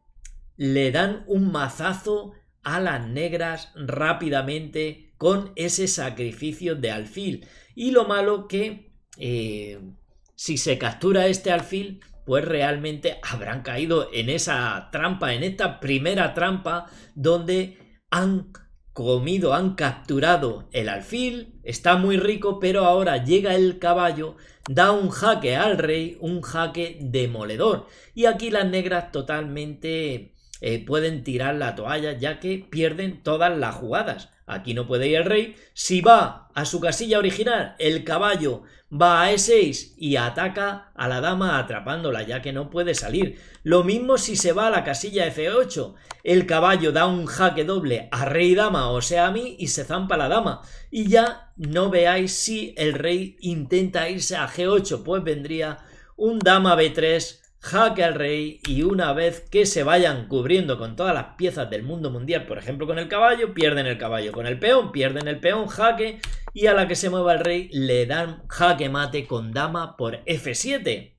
le dan un mazazo a las negras rápidamente con ese sacrificio de alfil. Y lo malo que si se captura este alfil, pues realmente habrán caído en esa trampa, en esta primera trampa donde han comido, han capturado el alfil, está muy rico, pero ahora llega el caballo, da un jaque al rey, un jaque demoledor. Y aquí las negras totalmente pueden tirar la toalla, ya que pierden todas las jugadas. Aquí no puede ir el rey. Si va a su casilla original, el caballo va a E6 y ataca a la dama atrapándola, ya que no puede salir. Lo mismo si se va a la casilla F8. El caballo da un jaque doble a rey dama, o sea a mí, y se zampa la dama. Y ya no veáis si el rey intenta irse a G8, pues vendría un dama B3, jaque al rey, y una vez que se vayan cubriendo con todas las piezas del mundo mundial, por ejemplo con el caballo, pierden el caballo, con el peón, pierden el peón, jaque, y a la que se mueva el rey le dan jaque mate con dama por F7.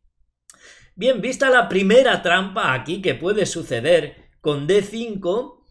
Bien, vista la primera trampa aquí que puede suceder con D5,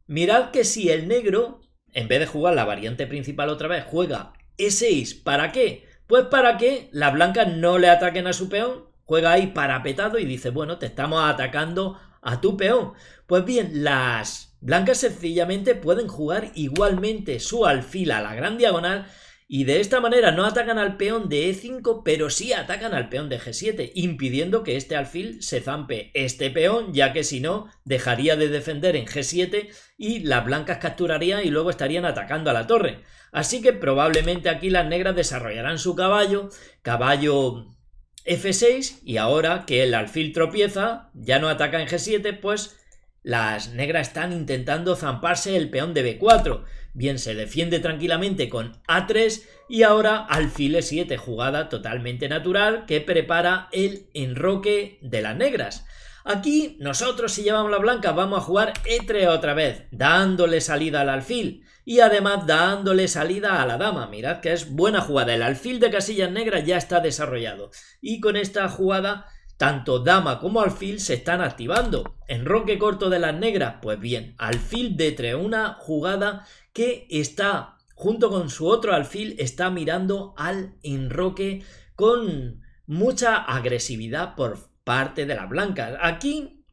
mirad que si el negro, en vez de jugar la variante principal otra vez, juega E6, ¿para qué? Pues para que las blancas no le ataquen a su peón. Juega ahí parapetado y dice, bueno, te estamos atacando a tu peón. Pues bien, las blancas sencillamente pueden jugar igualmente su alfil a la gran diagonal y de esta manera no atacan al peón de E5, pero sí atacan al peón de G7, impidiendo que este alfil se zampe este peón, ya que si no, dejaría de defender en G7 y las blancas capturarían y luego estarían atacando a la torre. Así que probablemente aquí las negras desarrollarán su caballo, caballo F6, y ahora que el alfil tropieza, ya no ataca en G7, pues las negras están intentando zamparse el peón de B4. Bien, se defiende tranquilamente con A3 y ahora alfil E7, jugada totalmente natural que prepara el enroque de las negras. Aquí nosotros, si llevamos la blanca, vamos a jugar E3 otra vez, dándole salida al alfil y además dándole salida a la dama. Mirad que es buena jugada, el alfil de casillas negras ya está desarrollado y con esta jugada tanto dama como alfil se están activando. Enroque corto de las negras, pues bien, alfil D3, una jugada que está, junto con su otro alfil, está mirando al enroque con mucha agresividad por parte de las blancas. Aquí,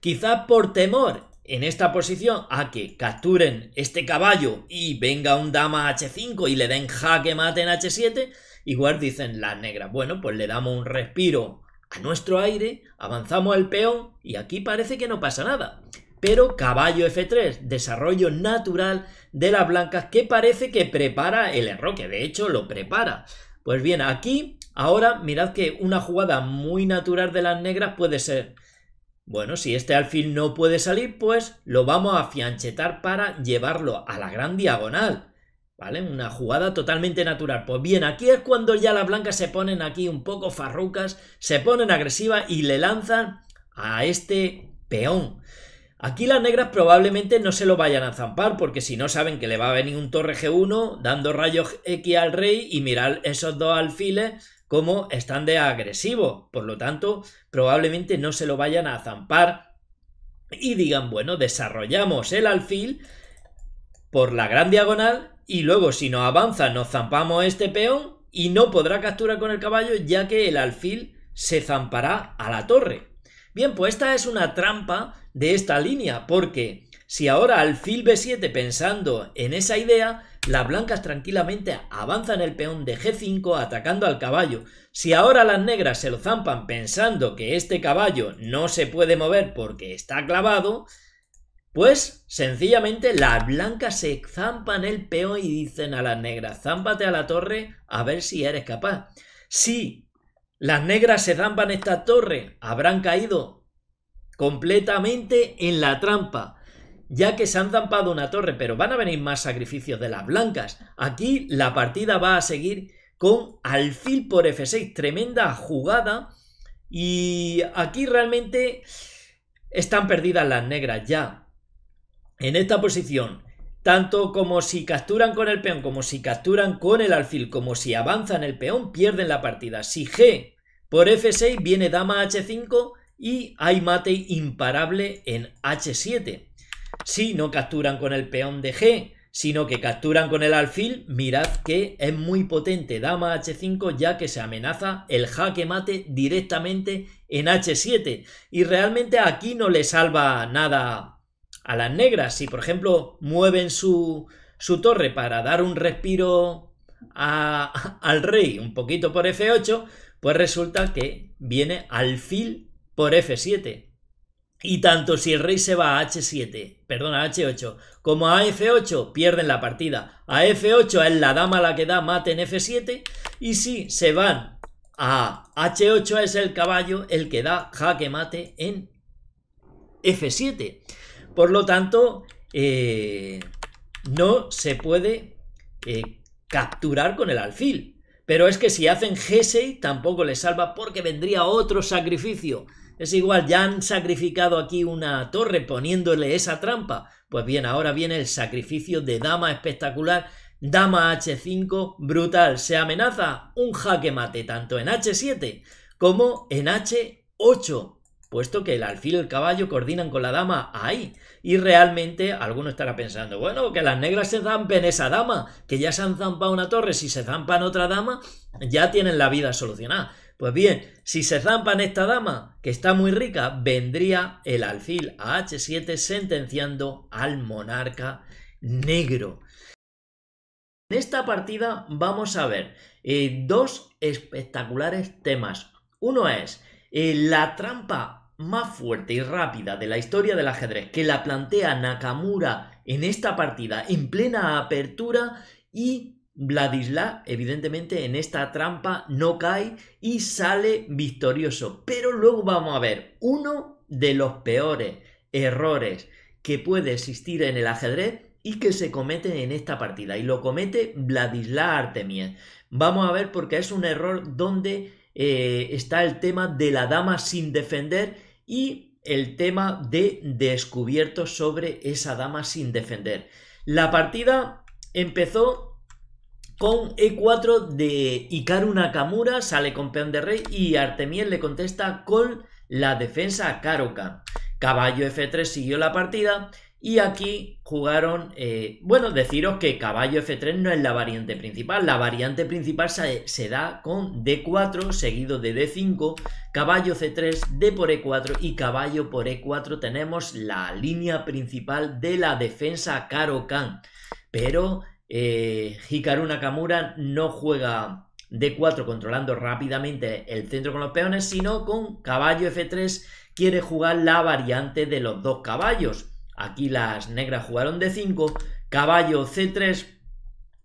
quizás por temor en esta posición a que capturen este caballo y venga un dama H5 y le den jaque mate en H7, igual dicen las negras, bueno, pues le damos un respiro a nuestro aire, avanzamos el peón y aquí parece que no pasa nada. Pero caballo F3, desarrollo natural de las blancas que parece que prepara el enroque, de hecho lo prepara. Pues bien, aquí ahora mirad que una jugada muy natural de las negras puede ser, bueno, si este alfil no puede salir, pues lo vamos a fianchetar para llevarlo a la gran diagonal. ¿Vale? Una jugada totalmente natural. Pues bien, aquí es cuando ya las blancas se ponen aquí un poco farrucas, se ponen agresivas y le lanzan a este peón. Aquí las negras probablemente no se lo vayan a zampar, porque si no saben que le va a venir un torre G1 dando rayos X al rey y mirad esos dos alfiles como están de agresivos. Por lo tanto, probablemente no se lo vayan a zampar y digan, bueno, desarrollamos el alfil por la gran diagonal y luego si nos avanza nos zampamos este peón y no podrá capturar con el caballo ya que el alfil se zampará a la torre. Bien, pues esta es una trampa de esta línea porque si ahora alfil B7 pensando en esa idea, las blancas tranquilamente avanzan el peón de G5 atacando al caballo. Si ahora las negras se lo zampan pensando que este caballo no se puede mover porque está clavado, pues sencillamente las blancas se zampan el peón y dicen a las negras, zámpate a la torre a ver si eres capaz. Si las negras se zampan esta torre, habrán caído completamente en la trampa, ya que se han zampado una torre, pero van a venir más sacrificios de las blancas. Aquí la partida va a seguir con alfil por F6, tremenda jugada, y aquí realmente están perdidas las negras ya. En esta posición, tanto como si capturan con el peón, como si capturan con el alfil, como si avanzan el peón, pierden la partida. Si G por F6 viene dama H5 y hay mate imparable en H7. Si no capturan con el peón de G, sino que capturan con el alfil, mirad que es muy potente dama H5 ya que se amenaza el jaque mate directamente en H7. Y realmente aquí no le salva nada a las negras. Si por ejemplo mueven su torre para dar un respiro al rey un poquito por F8, pues resulta que viene alfil por F7. Y tanto si el rey se va a H7, perdón, a H8, como a F8, pierden la partida. A F8 es la dama la que da mate en F7, y si se van a H8 es el caballo el que da jaque mate en F7. Por lo tanto, no se puede capturar con el alfil. Pero es que si hacen G6 tampoco les salva porque vendría otro sacrificio. Es igual, ya han sacrificado aquí una torre poniéndole esa trampa. Pues bien, ahora viene el sacrificio de dama espectacular. Dama H5, brutal. Se amenaza un jaque mate tanto en H7 como en H8. Puesto que el alfil y el caballo coordinan con la dama ahí. Y realmente alguno estará pensando, bueno, que las negras se zampen esa dama, que ya se han zampado una torre, si se zampan otra dama, ya tienen la vida solucionada. Pues bien, si se zampan esta dama, que está muy rica, vendría el alfil a H7 sentenciando al monarca negro. En esta partida vamos a ver dos espectaculares temas. Uno es la trampa más fuerte y rápida de la historia del ajedrez, que la plantea Nakamura en esta partida en plena apertura, y Vladislav, evidentemente, en esta trampa no cae y sale victorioso. Pero luego vamos a ver uno de los peores errores que puede existir en el ajedrez y que se cometen en esta partida, y lo comete Vladislav Artemiev. Vamos a ver, porque es un error donde está el tema de la dama sin defender y el tema de descubierto sobre esa dama sin defender. La partida empezó con E4 de Hikaru Nakamura, sale con peón de rey y Artemiev le contesta con la defensa a Caro-Kann. Caballo F3 siguió la partida y aquí jugaron, bueno, deciros que caballo F3 no es la variante principal. La variante principal se da con D4 seguido de D5, caballo C3, D por E4 y caballo por E4. Tenemos la línea principal de la defensa a Caro-Kann. Pero Hikaru Nakamura no juega D4 controlando rápidamente el centro con los peones, sino con caballo F3 quiere jugar la variante de los dos caballos. Aquí las negras jugaron D5, caballo C3,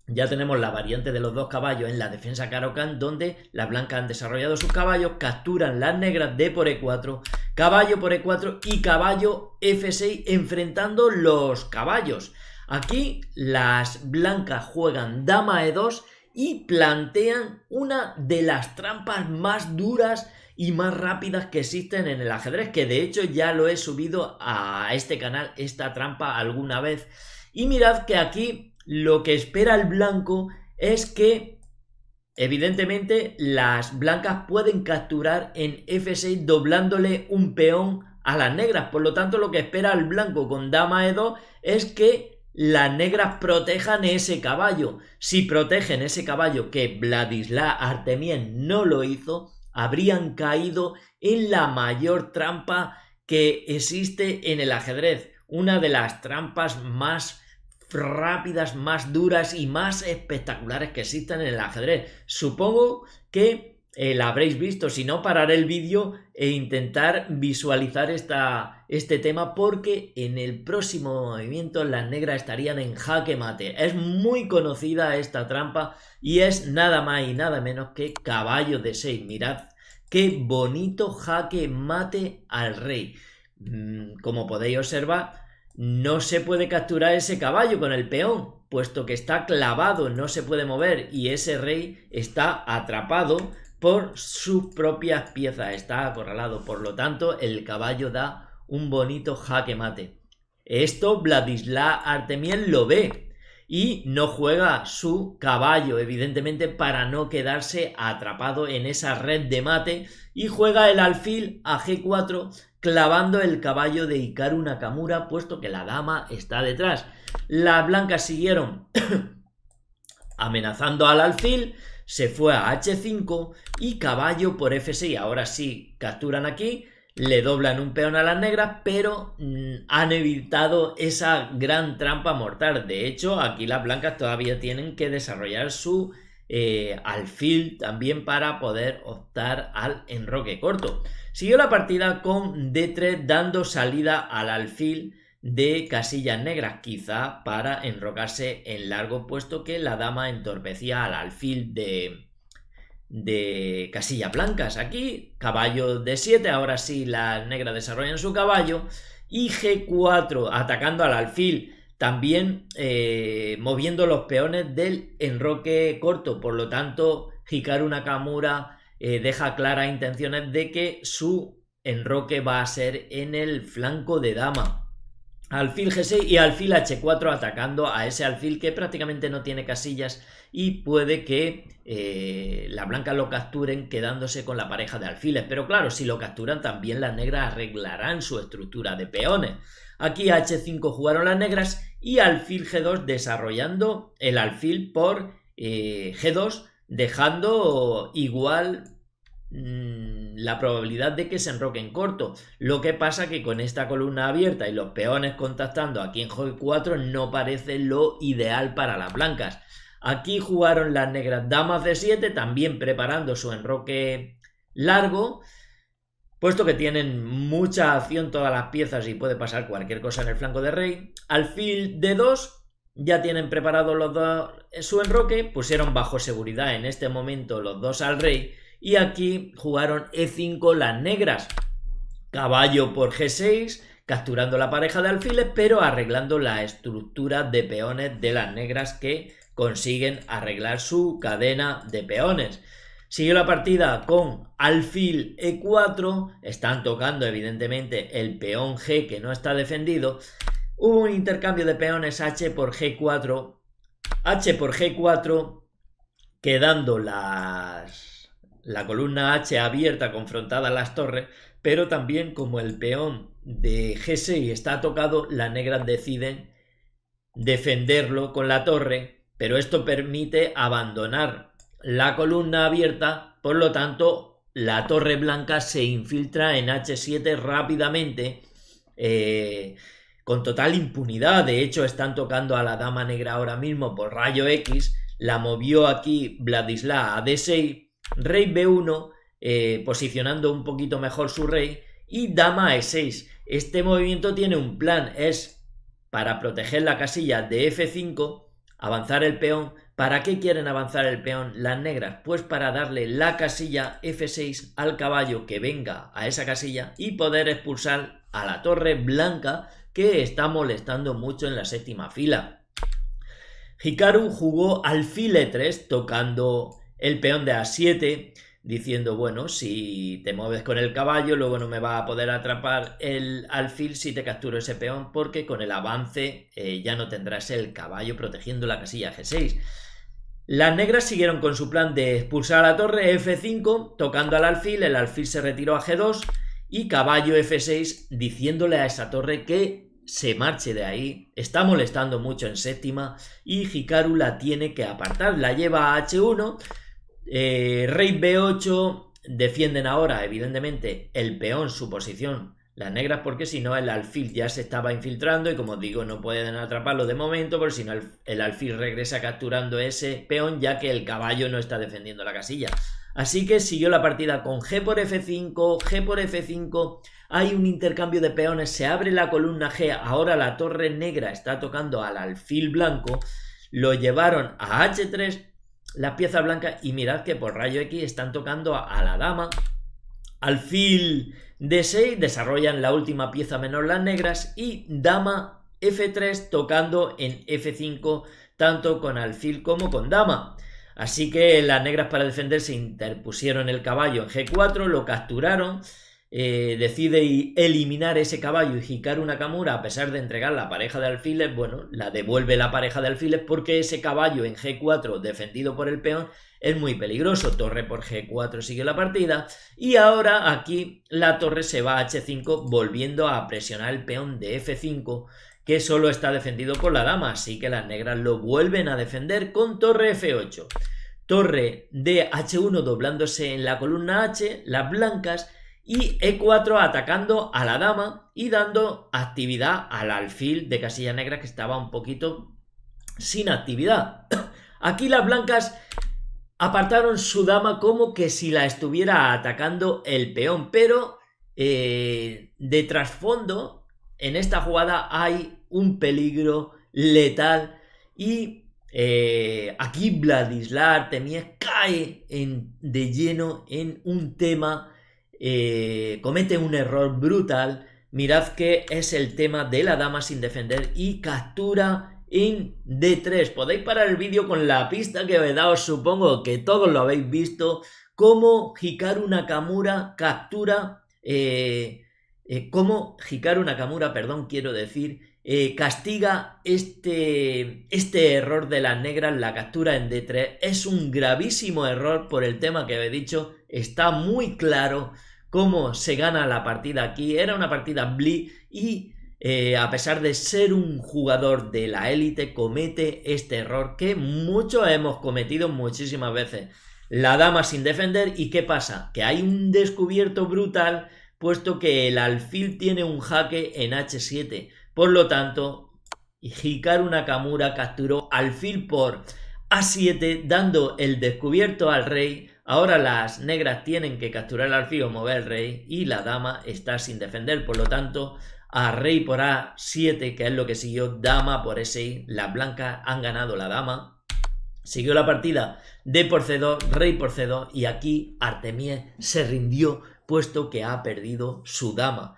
ya tenemos la variante de los dos caballos en la defensa Caro-Kann, donde las blancas han desarrollado sus caballos, capturan las negras D por E4, caballo por E4 y caballo F6 enfrentando los caballos. Aquí las blancas juegan dama E2 y plantean una de las trampas más duras y más rápidas que existen en el ajedrez, que de hecho ya lo he subido a este canal, esta trampa, alguna vez. Y mirad que aquí lo que espera el blanco es que evidentemente las blancas pueden capturar en F6 doblándole un peón a las negras. Por lo tanto, lo que espera el blanco con dama E2 es que las negras protejan ese caballo. Si protegen ese caballo, que Vladislav Artemiev no lo hizo, habrían caído en la mayor trampa que existe en el ajedrez. Una de las trampas más rápidas, más duras y más espectaculares que existen en el ajedrez. Supongo que la habréis visto, si no pararé el vídeo e intentar visualizar este tema, porque en el próximo movimiento las negras estarían en jaque mate. Es muy conocida esta trampa y es nada más y nada menos que caballo de 6. Mirad qué bonito jaque mate al rey. Como podéis observar, no se puede capturar ese caballo con el peón, puesto que está clavado, no se puede mover y ese rey está atrapado por sus propias piezas, está acorralado. Por lo tanto, el caballo da un bonito jaque mate. Esto Vladislav Artemiev lo ve y no juega su caballo, evidentemente, para no quedarse atrapado en esa red de mate, y juega el alfil a G4 clavando el caballo de Hikaru Nakamura, puesto que la dama está detrás. Las blancas siguieron amenazando al alfil, se fue a H5 y caballo por F6. Ahora sí capturan aquí, le doblan un peón a las negras, pero han evitado esa gran trampa mortal. De hecho, aquí las blancas todavía tienen que desarrollar su alfil también para poder optar al enroque corto. Siguió la partida con D3 dando salida al alfil de casillas negras, quizá para enrocarse en largo, puesto que la dama entorpecía al alfil de casillas blancas. Aquí caballo D7, ahora sí las negras desarrollan su caballo, y G4 atacando al alfil, también moviendo los peones del enroque corto. Por lo tanto, Hikaru Nakamura deja claras intenciones de que su enroque va a ser en el flanco de dama. Alfil G6 y alfil H4 atacando a ese alfil que prácticamente no tiene casillas y puede que las blancas lo capturen quedándose con la pareja de alfiles. Pero claro, si lo capturan también las negras arreglarán su estructura de peones. Aquí H5 jugaron las negras y alfil G2 desarrollando el alfil por G2, dejando igual la probabilidad de que se enroquen corto. Lo que pasa que con esta columna abierta y los peones contactando aquí en G4 no parece lo ideal para las blancas. Aquí jugaron las negras damas D7, también preparando su enroque largo, puesto que tienen mucha acción todas las piezas y puede pasar cualquier cosa en el flanco de rey. Alfil D2, ya tienen preparado los dos su enroque, pusieron bajo seguridad en este momento los dos al rey. Y aquí jugaron E5 las negras. caballo por G6, capturando la pareja de alfiles, pero arreglando la estructura de peones de las negras que consiguen arreglar su cadena de peones. Siguió la partida con alfil E4, están tocando evidentemente el peón G que no está defendido. Hubo un intercambio de peones H por G4, H por G4, quedando la columna H abierta confrontada a las torres, pero también como el peón de G6 está tocado, las negras deciden defenderlo con la torre, pero esto permite abandonar la columna abierta, por lo tanto la torre blanca se infiltra en H7 rápidamente, con total impunidad. De hecho están tocando a la dama negra ahora mismo por rayo X, la movió aquí Vladislav a D6, rey B1, posicionando un poquito mejor su rey, y dama E6. Este movimiento tiene un plan, es para proteger la casilla de F5, avanzar el peón. ¿Para qué quieren avanzar el peón las negras? Pues para darle la casilla F6 al caballo que venga a esa casilla y poder expulsar a la torre blanca que está molestando mucho en la séptima fila. Hikaru jugó alfil E3 tocando el peón de A7, diciendo, bueno, si te mueves con el caballo, luego no me va a poder atrapar el alfil si te capturo ese peón, porque con el avance ya no tendrás el caballo protegiendo la casilla G6. Las negras siguieron con su plan de expulsar a la torre F5, tocando al alfil, el alfil se retiró a G2 y caballo F6, diciéndole a esa torre que se marche de ahí. Está molestando mucho en séptima y Hikaru la tiene que apartar, la lleva a H1, rey B8, defienden ahora evidentemente el peón, su posición las negras, porque si no el alfil ya se estaba infiltrando y como digo no pueden atraparlo de momento, porque si no el alfil regresa capturando ese peón, ya que el caballo no está defendiendo la casilla. Así que siguió la partida con G por F5, G por F5, hay un intercambio de peones, se abre la columna G, ahora la torre negra está tocando al alfil blanco, lo llevaron a H3 las piezas blancas y mirad que por rayo X están tocando a la dama, alfil D6, desarrollan la última pieza menor las negras y dama F3 tocando en F5 tanto con alfil como con dama. Así que las negras para defenderse interpusieron el caballo en G4, lo capturaron, decide eliminar ese caballo y Hikaru Nakamura, a pesar de entregar la pareja de alfiles, bueno, la devuelve la pareja de alfiles porque ese caballo en G4 defendido por el peón es muy peligroso. Torre por G4 sigue la partida y ahora aquí la torre se va a H5 volviendo a presionar el peón de F5 que solo está defendido por la dama, así que las negras lo vuelven a defender con torre F8. Torre de H1 doblándose en la columna H, las blancas, y E4 atacando a la dama y dando actividad al alfil de casilla negra que estaba un poquito sin actividad. Aquí las blancas apartaron su dama como que si la estuviera atacando el peón, pero de trasfondo en esta jugada hay un peligro letal y aquí Vladislav Artemiev cae de lleno en un tema, comete un error brutal. Mirad que es el tema de la dama sin defender y captura en D3. Podéis parar el vídeo con la pista que os he dado, supongo que todos lo habéis visto, cómo Hikaru Nakamura captura, castiga este error de las negras, la captura en D3. Es un gravísimo error por el tema que he dicho, está muy claro cómo se gana la partida aquí. Era una partida blitz y a pesar de ser un jugador de la élite comete este error que muchos hemos cometido muchísimas veces. La dama sin defender y ¿qué pasa? Que hay un descubierto brutal puesto que el alfil tiene un jaque en H7. Por lo tanto, Hikaru Nakamura capturó alfil por A7 dando el descubierto al rey. Ahora las negras tienen que capturar el alfil o mover el rey y la dama está sin defender. Por lo tanto, a rey por A7, que es lo que siguió, dama por E6. Las blancas han ganado la dama. Siguió la partida D por C2, rey por C2 y aquí Artemiev se rindió puesto que ha perdido su dama.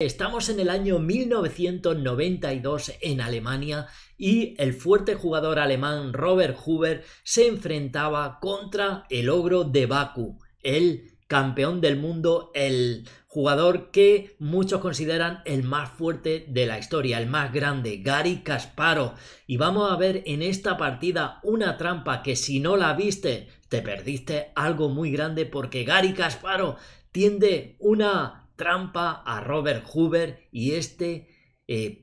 Estamos en el año 1992 en Alemania y el fuerte jugador alemán Robert Huber se enfrentaba contra el ogro de Bakú, el campeón del mundo, el jugador que muchos consideran el más fuerte de la historia, el más grande, Garry Kasparov. Y vamos a ver en esta partida una trampa que si no la viste, te perdiste algo muy grande, porque Garry Kasparov tiende una trampa a Robert Huber y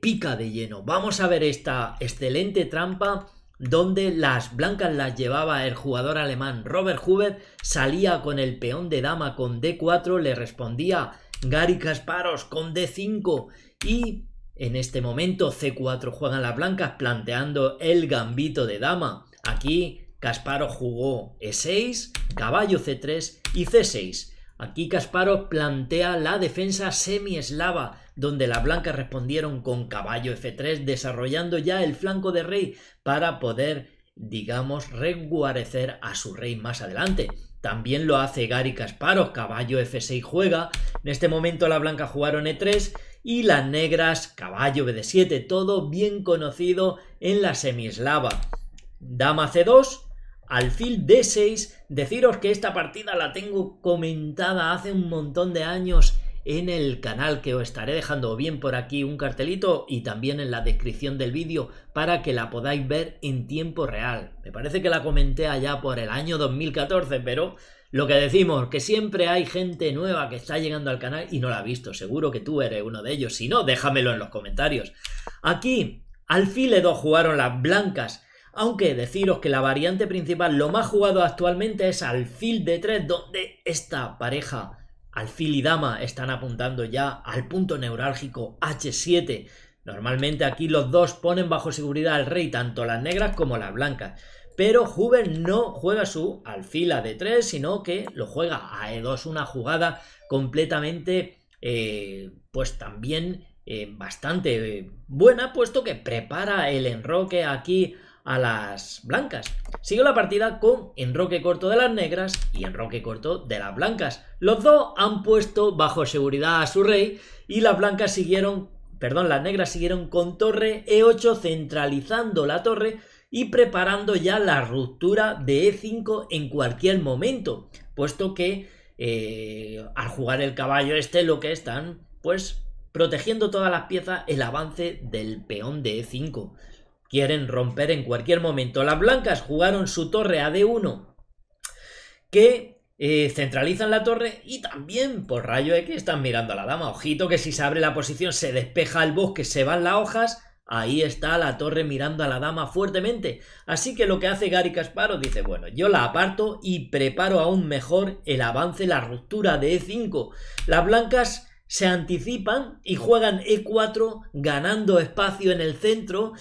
pica de lleno. Vamos a ver esta excelente trampa donde las blancas las llevaba el jugador alemán Robert Huber, salía con el peón de dama con D4, le respondía Garry Kasparov con D5 y en este momento C4 juegan las blancas planteando el gambito de dama. Aquí Kasparov jugó E6, caballo C3 y C6. Aquí Kasparov plantea la defensa semi-eslava, donde las blancas respondieron con caballo F3, desarrollando ya el flanco de rey para poder, digamos, resguarecer a su rey más adelante. También lo hace Garry Kasparov, caballo F6 juega. En este momento las blancas jugaron E3 y las negras caballo BD7, todo bien conocido en la semi-eslava. Dama C2. Alfil D6, deciros que esta partida la tengo comentada hace un montón de años en el canal, que os estaré dejando bien por aquí un cartelito y también en la descripción del vídeo para que la podáis ver en tiempo real. Me parece que la comenté allá por el año 2014, pero lo que decimos, que siempre hay gente nueva que está llegando al canal y no la ha visto. Seguro que tú eres uno de ellos, si no, déjamelo en los comentarios. Aquí, alfil E2 jugaron las blancas. Aunque deciros que la variante principal, lo más jugado actualmente es alfil D3, donde esta pareja, alfil y dama, están apuntando ya al punto neurálgico H7. Normalmente aquí los dos ponen bajo seguridad al rey, tanto las negras como las blancas. Pero Huber no juega su alfil a D3, sino que lo juega a E2, una jugada completamente, pues también bastante buena, puesto que prepara el enroque aquí a las blancas. Siguió la partida con enroque corto de las negras y enroque corto de las blancas. Los dos han puesto bajo seguridad a su rey y las blancas siguieron, las negras siguieron con torre E8, centralizando la torre y preparando ya la ruptura de E5 en cualquier momento, puesto que al jugar el caballo lo que están, pues, protegiendo todas las piezas el avance del peón de E5. Quieren romper en cualquier momento. Las blancas jugaron su torre a D1, que centralizan la torre, y también por rayo X están mirando a la dama. Ojito que si se abre la posición, se despeja el bosque, se van las hojas. Ahí está la torre mirando a la dama fuertemente. Así que lo que hace Garry Kasparov, dice, bueno, yo la aparto y preparo aún mejor el avance, la ruptura de E5. Las blancas se anticipan y juegan E4, ganando espacio en el centro.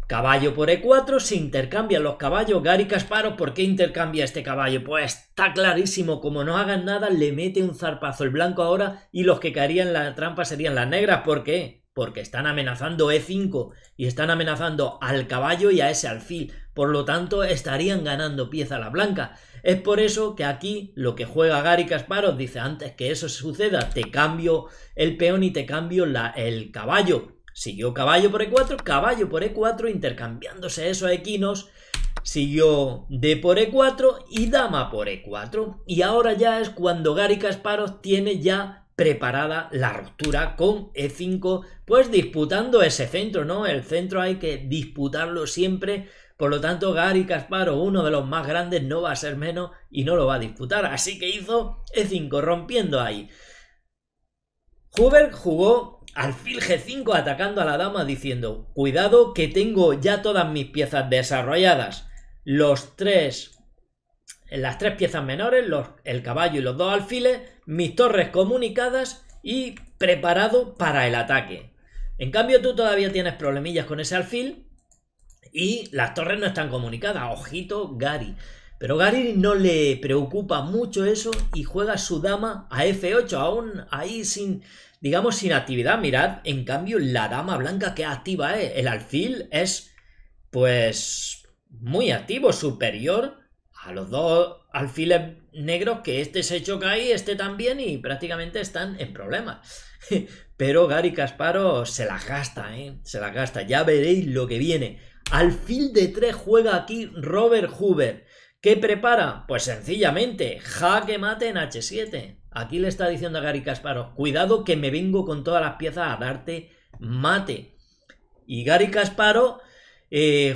Caballo por E4, se intercambian los caballos. Garry Kasparov, ¿por qué intercambia este caballo? Pues está clarísimo, como no hagan nada, le mete un zarpazo el blanco ahora y los que caerían en la trampa serían las negras. ¿Por qué? Porque están amenazando E5 y están amenazando al caballo y a ese alfil. Por lo tanto, estarían ganando pieza a la blanca. Es por eso que aquí lo que juega Garry Kasparov dice, antes que eso suceda, te cambio el peón y te cambio el caballo. Siguió caballo por E4, intercambiándose esos equinos. Siguió D por E4 y dama por E4. Y ahora ya es cuando Garry Kasparov tiene ya preparada la ruptura con E5, pues disputando ese centro, ¿no? El centro hay que disputarlo siempre. Por lo tanto, Garry Kasparov, uno de los más grandes, no va a ser menos y no lo va a disputar. Así que hizo E5, rompiendo ahí. Huber jugó alfil G5 atacando a la dama, diciendo, cuidado que tengo ya todas mis piezas desarrolladas. Las tres piezas menores, el caballo y los dos alfiles, mis torres comunicadas y preparado para el ataque. En cambio tú todavía tienes problemillas con ese alfil y las torres no están comunicadas. Ojito Garry. Pero Garry no le preocupa mucho eso y juega su dama a F8, aún ahí sin actividad. Mirad, en cambio, la dama blanca que activa es. El alfil es, pues, muy activo, superior a los dos alfiles negros que este se choca ahí, este también, y prácticamente están en problemas. Pero Garry Kasparov se las gasta, se las gasta. Ya veréis lo que viene. Alfil de 3 juega aquí Robert Huber. ¿Qué prepara? Pues sencillamente, jaque mate en H7. Aquí le está diciendo a Garry Kasparov, cuidado que me vengo con todas las piezas a darte mate. Y Garry Kasparov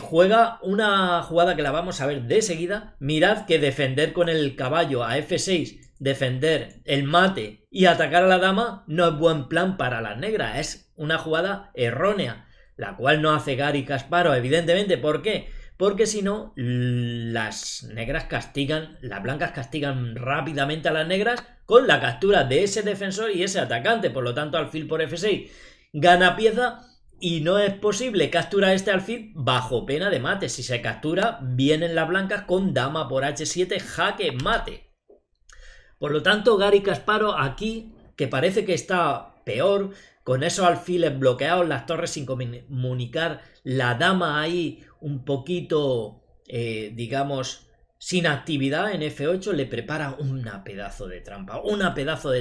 juega una jugada que la vamos a ver de seguida. Mirad que defender con el caballo a F6, defender el mate y atacar a la dama no es buen plan para las negras. Es una jugada errónea, la cual no hace Garry Kasparov, evidentemente. ¿Por qué? Porque si no, las negras castigan, las blancas castigan rápidamente a las negras con la captura de ese defensor y ese atacante. Por lo tanto, alfil por F6 gana pieza. Y no es posible capturar este alfil bajo pena de mate. Si se captura, vienen las blancas con dama por H7, jaque mate. Por lo tanto, Garry Kasparov aquí, que parece que está peor, con esos alfiles bloqueados, las torres sin comunicar, la dama ahí un poquito, digamos, sin actividad en F8, le prepara una pedazo de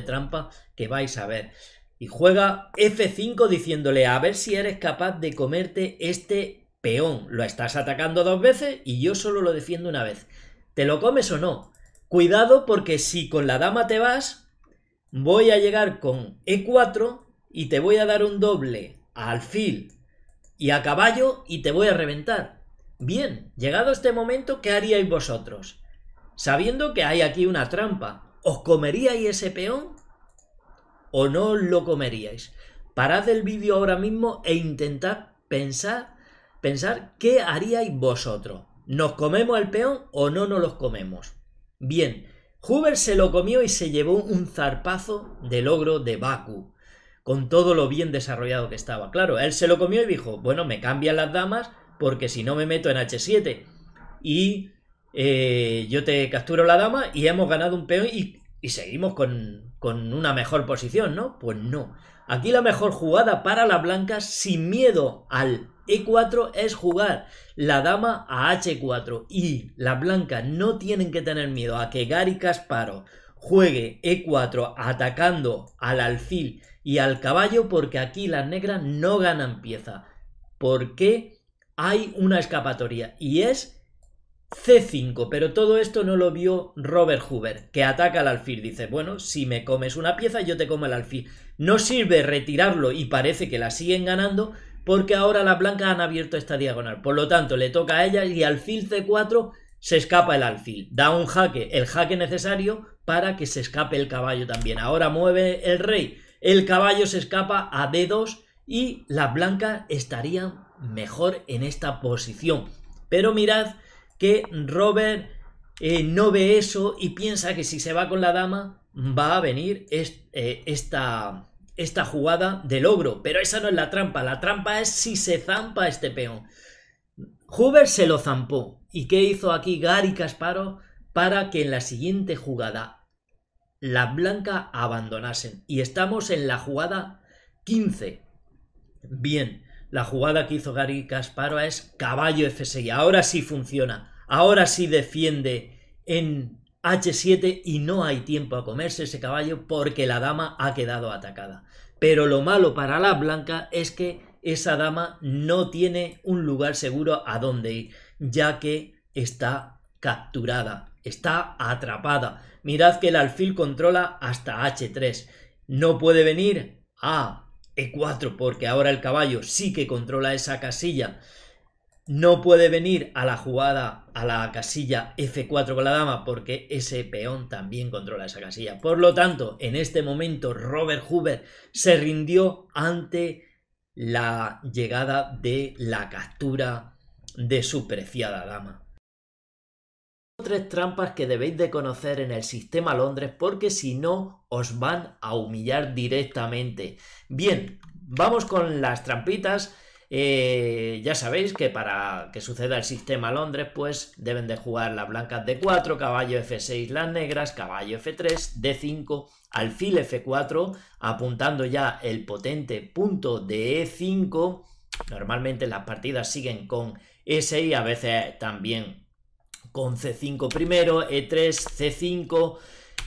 trampa que vais a ver. Y juega F5 diciéndole, a ver si eres capaz de comerte este peón. Lo estás atacando 2 veces y yo solo lo defiendo una vez. ¿Te lo comes o no? Cuidado, porque si con la dama te vas, voy a llegar con E4 y te voy a dar un doble a alfil y a caballo y te voy a reventar. Bien, llegado este momento, ¿qué haríais vosotros? Sabiendo que hay aquí una trampa, ¿os comeríais ese peón o no lo comeríais? Parad el vídeo ahora mismo e intentad pensar qué haríais vosotros. ¿Nos comemos el peón o no nos los comemos? Bien, Huber se lo comió y se llevó un zarpazo del ogro de Baku, con todo lo bien desarrollado que estaba. Claro, él se lo comió y dijo, bueno, me cambian las damas porque si no me meto en H7 y yo te capturo la dama y hemos ganado un peón y seguimos con una mejor posición, ¿no? Pues no. Aquí la mejor jugada para las blancas, sin miedo al E4, es jugar la dama a H4. Y las blancas no tienen que tener miedo a que Garry Kasparov juegue E4 atacando al alfil y al caballo, porque aquí las negras no ganan pieza. Porque hay una escapatoria y es C5, pero todo esto no lo vio Robert Huber, que ataca al alfil. Dice, bueno, si me comes una pieza, yo te como el alfil. No sirve retirarlo y parece que la siguen ganando porque ahora las blancas han abierto esta diagonal. Por lo tanto, le toca a ella y alfil C4 se escapa el alfil. Da un jaque, el jaque necesario para que se escape el caballo también. Ahora mueve el rey, el caballo se escapa a D2 y las blancas estarían mejor en esta posición. Pero mirad que Robert no ve eso y piensa que si se va con la dama va a venir esta jugada del ogro. Pero esa no es la trampa. La trampa es si se zampa este peón. Huber se lo zampó. ¿Y qué hizo aquí Garry Kasparov? Para que en la siguiente jugada las blancas abandonasen. Y estamos en la jugada 15. Bien. La jugada que hizo Garry Kasparov es caballo F6. Ahora sí funciona. Ahora sí defiende en H7 y no hay tiempo a comerse ese caballo porque la dama ha quedado atacada. Pero lo malo para la blanca es que esa dama no tiene un lugar seguro a donde ir, ya que está capturada, está atrapada. Mirad que el alfil controla hasta H3. No puede venir a E4 porque ahora el caballo sí que controla esa casilla. No puede venir a la jugada, a la casilla F4 con la dama porque ese peón también controla esa casilla. Por lo tanto, en este momento Robert Huber se rindió ante la llegada de la captura de su preciada dama. 3 trampas que debéis de conocer en el sistema Londres porque si no os van a humillar directamente. Bien, vamos con las trampitas. Ya sabéis que para que suceda el sistema Londres pues deben de jugar las blancas D4, caballo F6 las negras, caballo F3, D5, alfil F4 apuntando ya el potente punto de E5. Normalmente las partidas siguen con E6, a veces también con C5 primero, E3, C5,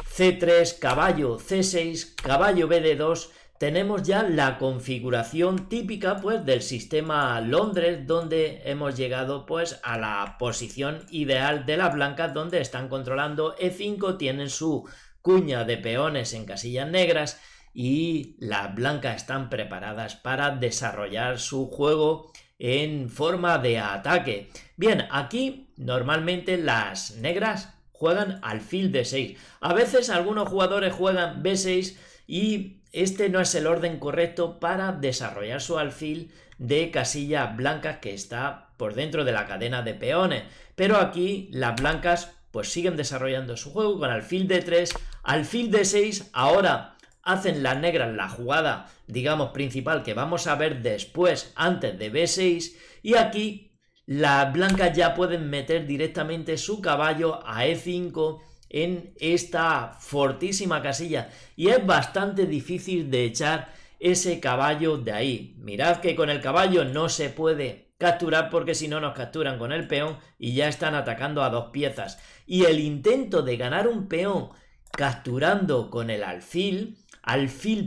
C3, caballo C6, caballo BD2. Tenemos ya la configuración típica pues del sistema Londres, donde hemos llegado pues a la posición ideal de las blancas, donde están controlando E5, tienen su cuña de peones en casillas negras y las blancas están preparadas para desarrollar su juego en forma de ataque. Bien, aquí normalmente las negras juegan alfil D6. A veces algunos jugadores juegan B6 y este no es el orden correcto para desarrollar su alfil de casillas blancas que está por dentro de la cadena de peones. Pero aquí las blancas pues siguen desarrollando su juego con alfil D3, alfil D6. Ahora hacen las negras la jugada, digamos, principal que vamos a ver después, antes de B6, y aquí las blancas ya pueden meter directamente su caballo a E5 en esta fortísima casilla, y es bastante difícil de echar ese caballo de ahí. Mirad que con el caballo no se puede capturar porque si no nos capturan con el peón y ya están atacando a dos piezas, y el intento de ganar un peón capturando con el alfil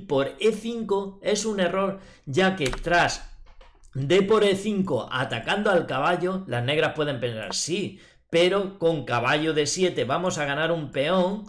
por E5 es un error, ya que tras D por E5 atacando al caballo, las negras pueden pensar sí, pero con caballo D7 vamos a ganar un peón,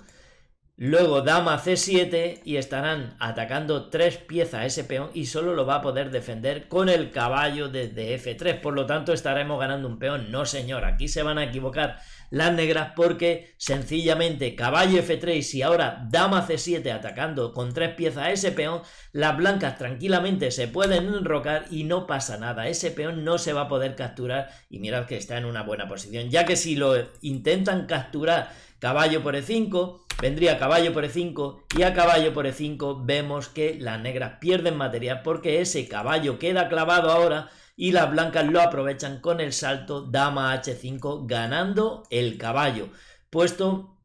luego dama C7 y estarán atacando tres piezas a ese peón y solo lo va a poder defender con el caballo desde F3, por lo tanto estaremos ganando un peón. No señor, aquí se van a equivocar las negras porque sencillamente caballo F3 y ahora dama C7 atacando con tres piezas a ese peón, las blancas tranquilamente se pueden enrocar y no pasa nada, ese peón no se va a poder capturar y mirad que está en una buena posición, ya que si lo intentan capturar caballo por E5, vendría caballo por E5 y a caballo por E5 vemos que las negras pierden material porque ese caballo queda clavado ahora y las blancas lo aprovechan con el salto dama H5 ganando el caballo, puesto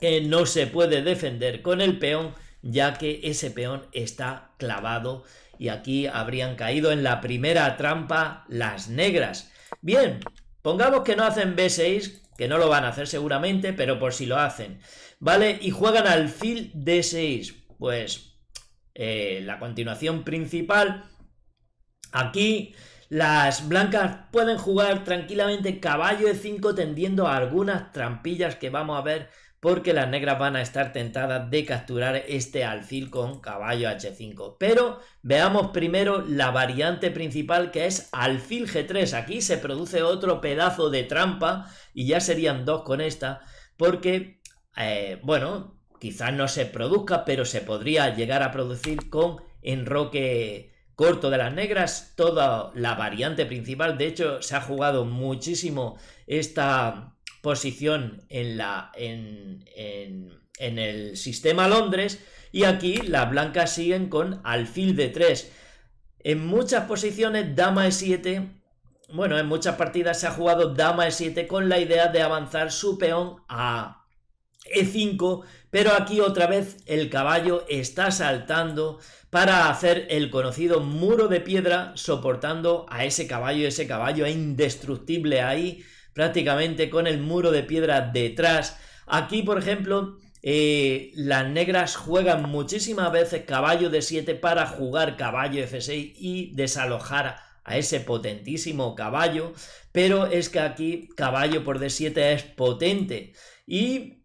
que no se puede defender con el peón ya que ese peón está clavado y aquí habrían caído en la primera trampa las negras. Bien, pongamos que no hacen B6, que no lo van a hacer seguramente, pero por si lo hacen, ¿vale? Y juegan alfil D6, pues la continuación principal. Aquí las blancas pueden jugar tranquilamente caballo E5 tendiendo a algunas trampillas que vamos a ver, porque las negras van a estar tentadas de capturar este alfil con caballo H5. Pero veamos primero la variante principal, que es alfil G3. Aquí se produce otro pedazo de trampa y ya serían dos con esta, porque, bueno, quizás no se produzca, pero se podría llegar a producir con enroque corto de las negras, toda la variante principal. De hecho, se ha jugado muchísimo esta posición en el sistema Londres, y aquí las blancas siguen con alfil D3. En muchas posiciones dama E7, bueno, en muchas partidas se ha jugado dama E7 con la idea de avanzar su peón a E5, pero aquí otra vez el caballo está saltando para hacer el conocido muro de piedra soportando a ese caballo es indestructible ahí, prácticamente con el muro de piedra detrás. Aquí, por ejemplo, las negras juegan muchísimas veces caballo D7 para jugar caballo F6 y desalojar a ese potentísimo caballo, pero es que aquí caballo por D7 es potente y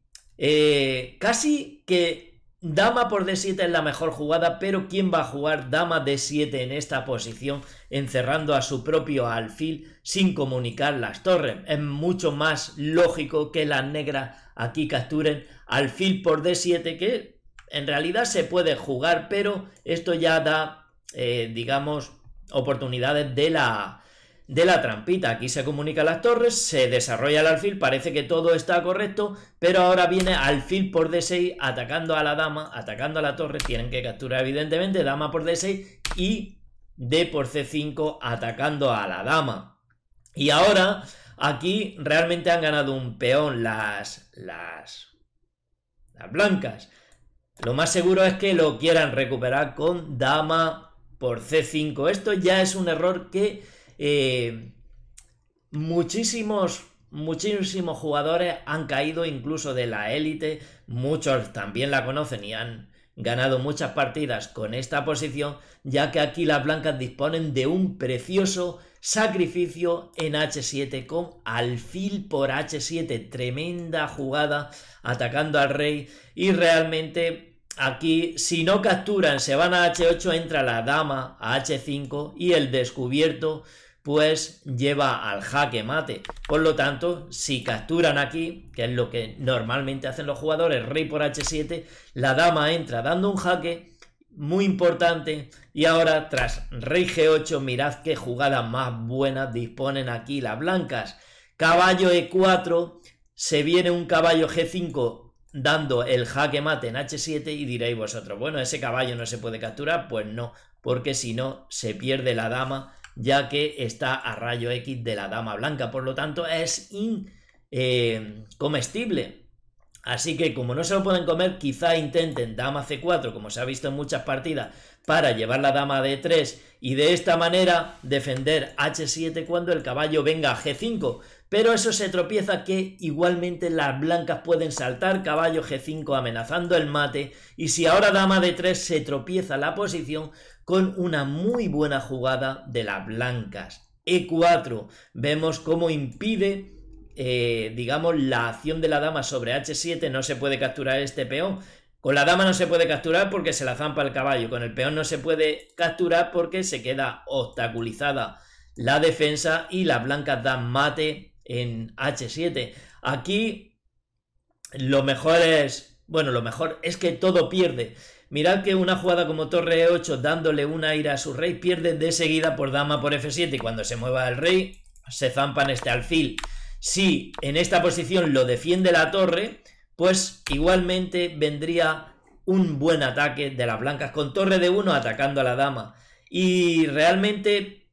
casi que dama por D7 es la mejor jugada, pero ¿quién va a jugar dama D7 en esta posición encerrando a su propio alfil sin comunicar las torres? Es mucho más lógico que las negras aquí capturen alfil por D7, que en realidad se puede jugar, pero esto ya da, digamos, oportunidades de la trampita. Aquí se comunican las torres, se desarrolla el alfil, parece que todo está correcto, pero ahora viene alfil por D6 atacando a la dama, atacando a la torre, tienen que capturar evidentemente dama por D6 y D por C5 atacando a la dama. Y ahora aquí realmente han ganado un peón las blancas. Lo más seguro es que lo quieran recuperar con dama por C5. Esto ya es un error que muchísimos muchísimos jugadores han caído incluso de la élite, muchos también la conocen y han ganado muchas partidas con esta posición, ya que aquí las blancas disponen de un precioso sacrificio en H7 con alfil por H7, tremenda jugada atacando al rey, y realmente aquí si no capturan se van a H8, entra la dama a H5 y el descubierto pues lleva al jaque mate. Por lo tanto, si capturan aquí, que es lo que normalmente hacen los jugadores, rey por H7, la dama entra dando un jaque muy importante. Y ahora, tras rey G8, mirad qué jugada más buena disponen aquí las blancas. Caballo E4, se viene un caballo G5 dando el jaque mate en H7 y diréis vosotros, bueno, ese caballo no se puede capturar. Pues no, porque si no se pierde la dama, ya que está a rayo X de la dama blanca, por lo tanto es incomestible. Así que como no se lo pueden comer, quizá intenten dama C4, como se ha visto en muchas partidas, para llevar la dama a D3 y de esta manera defender H7 cuando el caballo venga a G5. Pero eso se tropieza, que igualmente las blancas pueden saltar caballo G5 amenazando el mate, y si ahora dama D3 se tropieza la posición con una muy buena jugada de las blancas. E4, vemos cómo impide digamos la acción de la dama sobre H7, no se puede capturar este peón. Con la dama no se puede capturar porque se la zampa el caballo, con el peón no se puede capturar porque se queda obstaculizada la defensa y las blancas dan mate en H7. Aquí lo mejor es que todo pierde. Mirad que una jugada como torre E8 dándole un aire a su rey pierde de seguida por dama por F7, y cuando se mueva el rey se zampan este alfil. Si en esta posición lo defiende la torre, pues igualmente vendría un buen ataque de las blancas con torre de 1 atacando a la dama. Y realmente,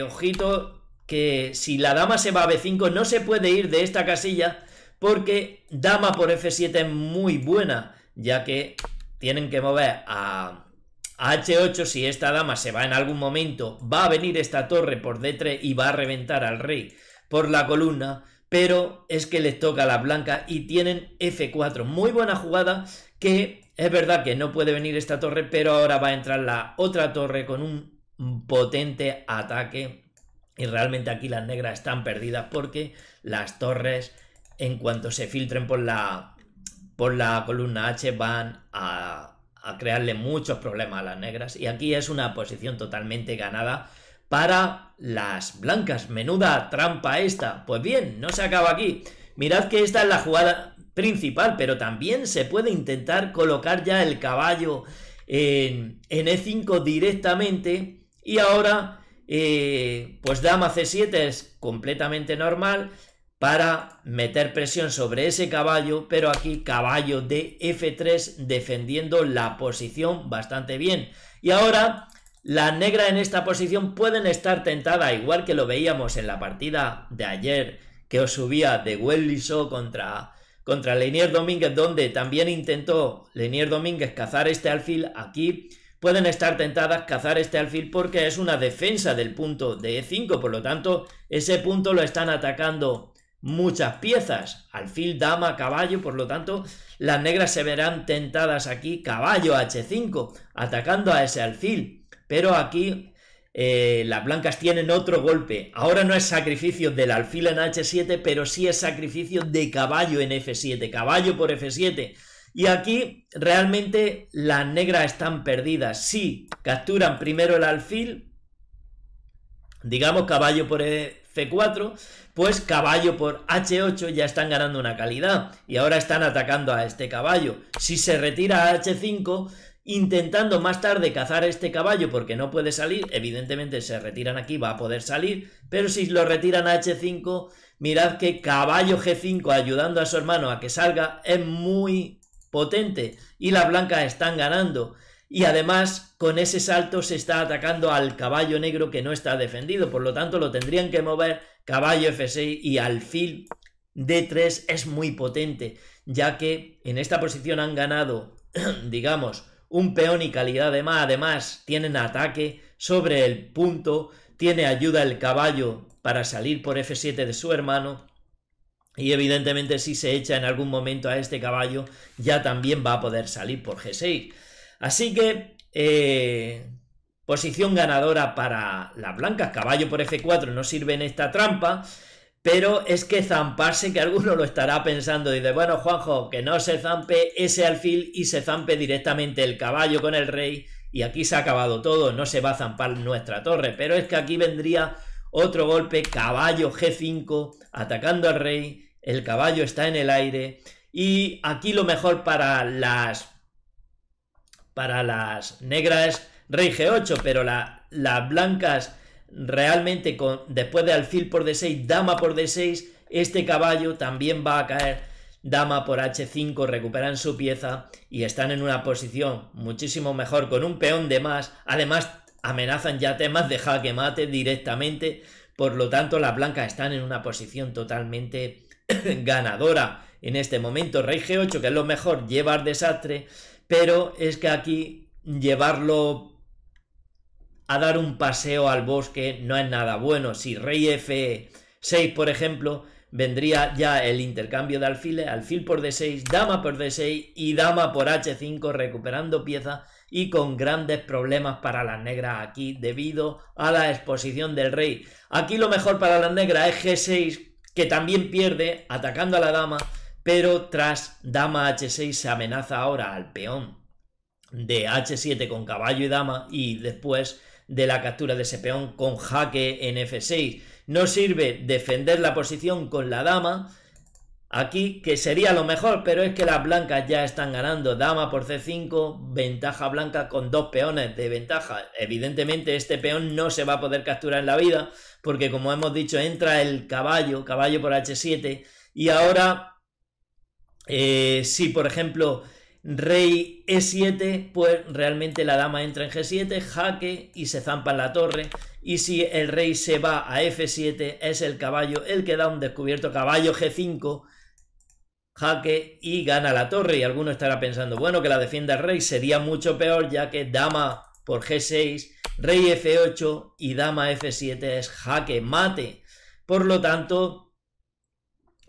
ojito, que si la dama se va a B5 no se puede ir de esta casilla, porque dama por F7 es muy buena, ya que tienen que mover a H8. Si esta dama se va en algún momento, va a venir esta torre por D3 y va a reventar al rey por la columna, pero es que les toca a las blancas y tienen F4. Muy buena jugada, que es verdad que no puede venir esta torre, pero ahora va a entrar la otra torre con un potente ataque, y realmente aquí las negras están perdidas porque las torres, en cuanto se filtren por la columna H, van a crearle muchos problemas a las negras, y aquí es una posición totalmente ganada para las blancas. Menuda trampa esta. Pues bien, no se acaba aquí. Mirad que esta es la jugada principal, pero también se puede intentar colocar ya el caballo en E5 directamente, y ahora pues dama C7 es completamente normal para meter presión sobre ese caballo, pero aquí caballo de F3 defendiendo la posición bastante bien. Y ahora las negras en esta posición pueden estar tentadas, igual que lo veíamos en la partida de ayer que os subía de Wesley So contra Leinier Domínguez, donde también intentó Leinier Domínguez cazar este alfil. Aquí pueden estar tentadas cazar este alfil porque es una defensa del punto de E5, por lo tanto ese punto lo están atacando muchas piezas, alfil, dama, caballo, por lo tanto las negras se verán tentadas aquí, caballo H5, atacando a ese alfil. Pero aquí las blancas tienen otro golpe. Ahora no es sacrificio del alfil en H7, pero sí es sacrificio de caballo en F7, caballo por F7. Y aquí realmente las negras están perdidas. Si capturan primero el alfil, digamos caballo por F4, pues caballo por H8 ya están ganando una calidad. Y ahora están atacando a este caballo. Si se retira a H5... intentando más tarde cazar este caballo porque no puede salir, evidentemente se retiran aquí, va a poder salir, pero si lo retiran a H5, mirad que caballo G5 ayudando a su hermano a que salga es muy potente, y las blancas están ganando, y además con ese salto se está atacando al caballo negro que no está defendido, por lo tanto lo tendrían que mover caballo F6, y alfil D3 es muy potente, ya que en esta posición han ganado, digamos, un peón y calidad de más. Además tienen ataque sobre el punto, tiene ayuda el caballo para salir por F7 de su hermano, Y evidentemente si se echa en algún momento a este caballo ya también va a poder salir por G6. Así que posición ganadora para las blancas. Caballo por F4 no sirve en esta trampa, pero es que zamparse, que alguno lo estará pensando, dice, bueno, Juanjo, que no se zampe ese alfil y se zampe directamente el caballo con el rey y aquí se ha acabado todo, no se va a zampar nuestra torre, pero es que aquí vendría otro golpe, caballo G5 atacando al rey. El caballo está en el aire y aquí lo mejor para las negras es rey G8, pero las blancas realmente después de alfil por D6, dama por D6, este caballo también va a caer, dama por H5, recuperan su pieza y están en una posición muchísimo mejor con un peón de más. Además amenazan ya temas de jaque mate directamente, por lo tanto las blancas están en una posición totalmente ganadora en este momento. Rey G8, que es lo mejor, lleva al desastre, pero es que aquí llevarlo a dar un paseo al bosque no es nada bueno. Si rey F6, por ejemplo, vendría ya el intercambio de alfiles, alfil por D6, dama por D6 y dama por H5, recuperando pieza y con grandes problemas para las negras aquí debido a la exposición del rey. Aquí lo mejor para las negras es G6, que también pierde atacando a la dama, pero tras dama H6 se amenaza ahora al peón de H7 con caballo y dama y después de la captura de ese peón con jaque en F6. No sirve defender la posición con la dama aquí, que sería lo mejor, pero es que las blancas ya están ganando. Dama por C5, ventaja blanca con dos peones de ventaja. Evidentemente este peón no se va a poder capturar en la vida, porque como hemos dicho, entra el caballo por H7, y ahora si por ejemplo rey E7, pues realmente la dama entra en G7, jaque y se zampa en la torre. Y si el rey se va a F7, es el caballo el que da un descubierto, caballo G5, jaque y gana la torre. Y alguno estará pensando, bueno, que la defienda el rey, sería mucho peor, ya que dama por G6, rey F8 y dama F7 es jaque mate. Por lo tanto,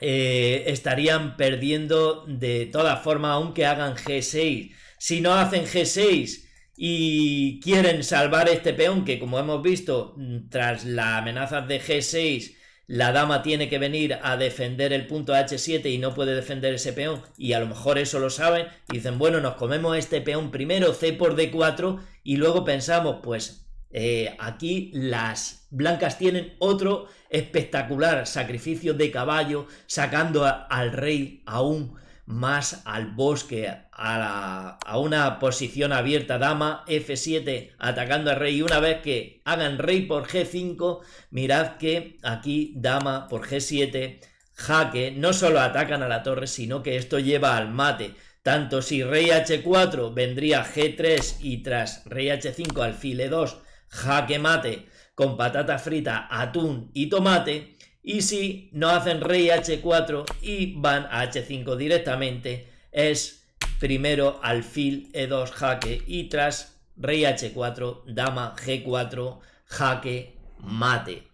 estarían perdiendo de todas formas, aunque hagan G6. Si no hacen G6 y quieren salvar este peón, que como hemos visto, tras las amenazas de G6, la dama tiene que venir a defender el punto H7 y no puede defender ese peón, y a lo mejor eso lo saben y dicen, bueno, nos comemos este peón primero, C por D4, y luego pensamos, pues aquí las blancas tienen otro espectacular sacrificio de caballo, sacando al rey aún más al bosque, a una posición abierta. Dama F7 atacando al rey, y una vez que hagan rey por G5, mirad que aquí dama por G7, jaque, no solo atacan a la torre, sino que esto lleva al mate. Tanto si rey H4 vendría G3 y tras rey H5 alfil E2, jaque mate con patata frita, atún y tomate. Y si no hacen rey H4 y van a H5 directamente, es primero alfil E2 jaque y tras rey H4, dama G4, jaque mate.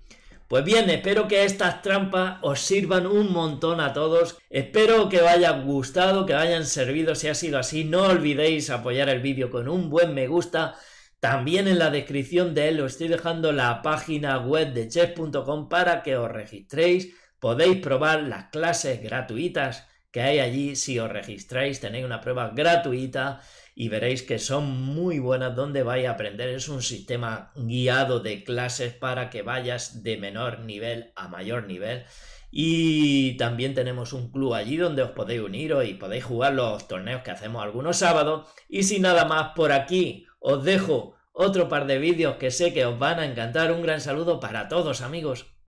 Pues bien, espero que estas trampas os sirvan un montón a todos. Espero que os haya gustado, que os hayan servido. Si ha sido así, no olvidéis apoyar el vídeo con un buen me gusta. También en la descripción de él os estoy dejando la página web de chess.com para que os registréis. Podéis probar las clases gratuitas que hay allí. Si os registráis tenéis una prueba gratuita y veréis que son muy buenas, donde vais a aprender. Es un sistema guiado de clases para que vayas de menor nivel a mayor nivel. Y también tenemos un club allí donde os podéis unir y podéis jugar los torneos que hacemos algunos sábados. Y sin nada más, por aquí os dejo otro par de vídeos que sé que os van a encantar. Un gran saludo para todos, amigos.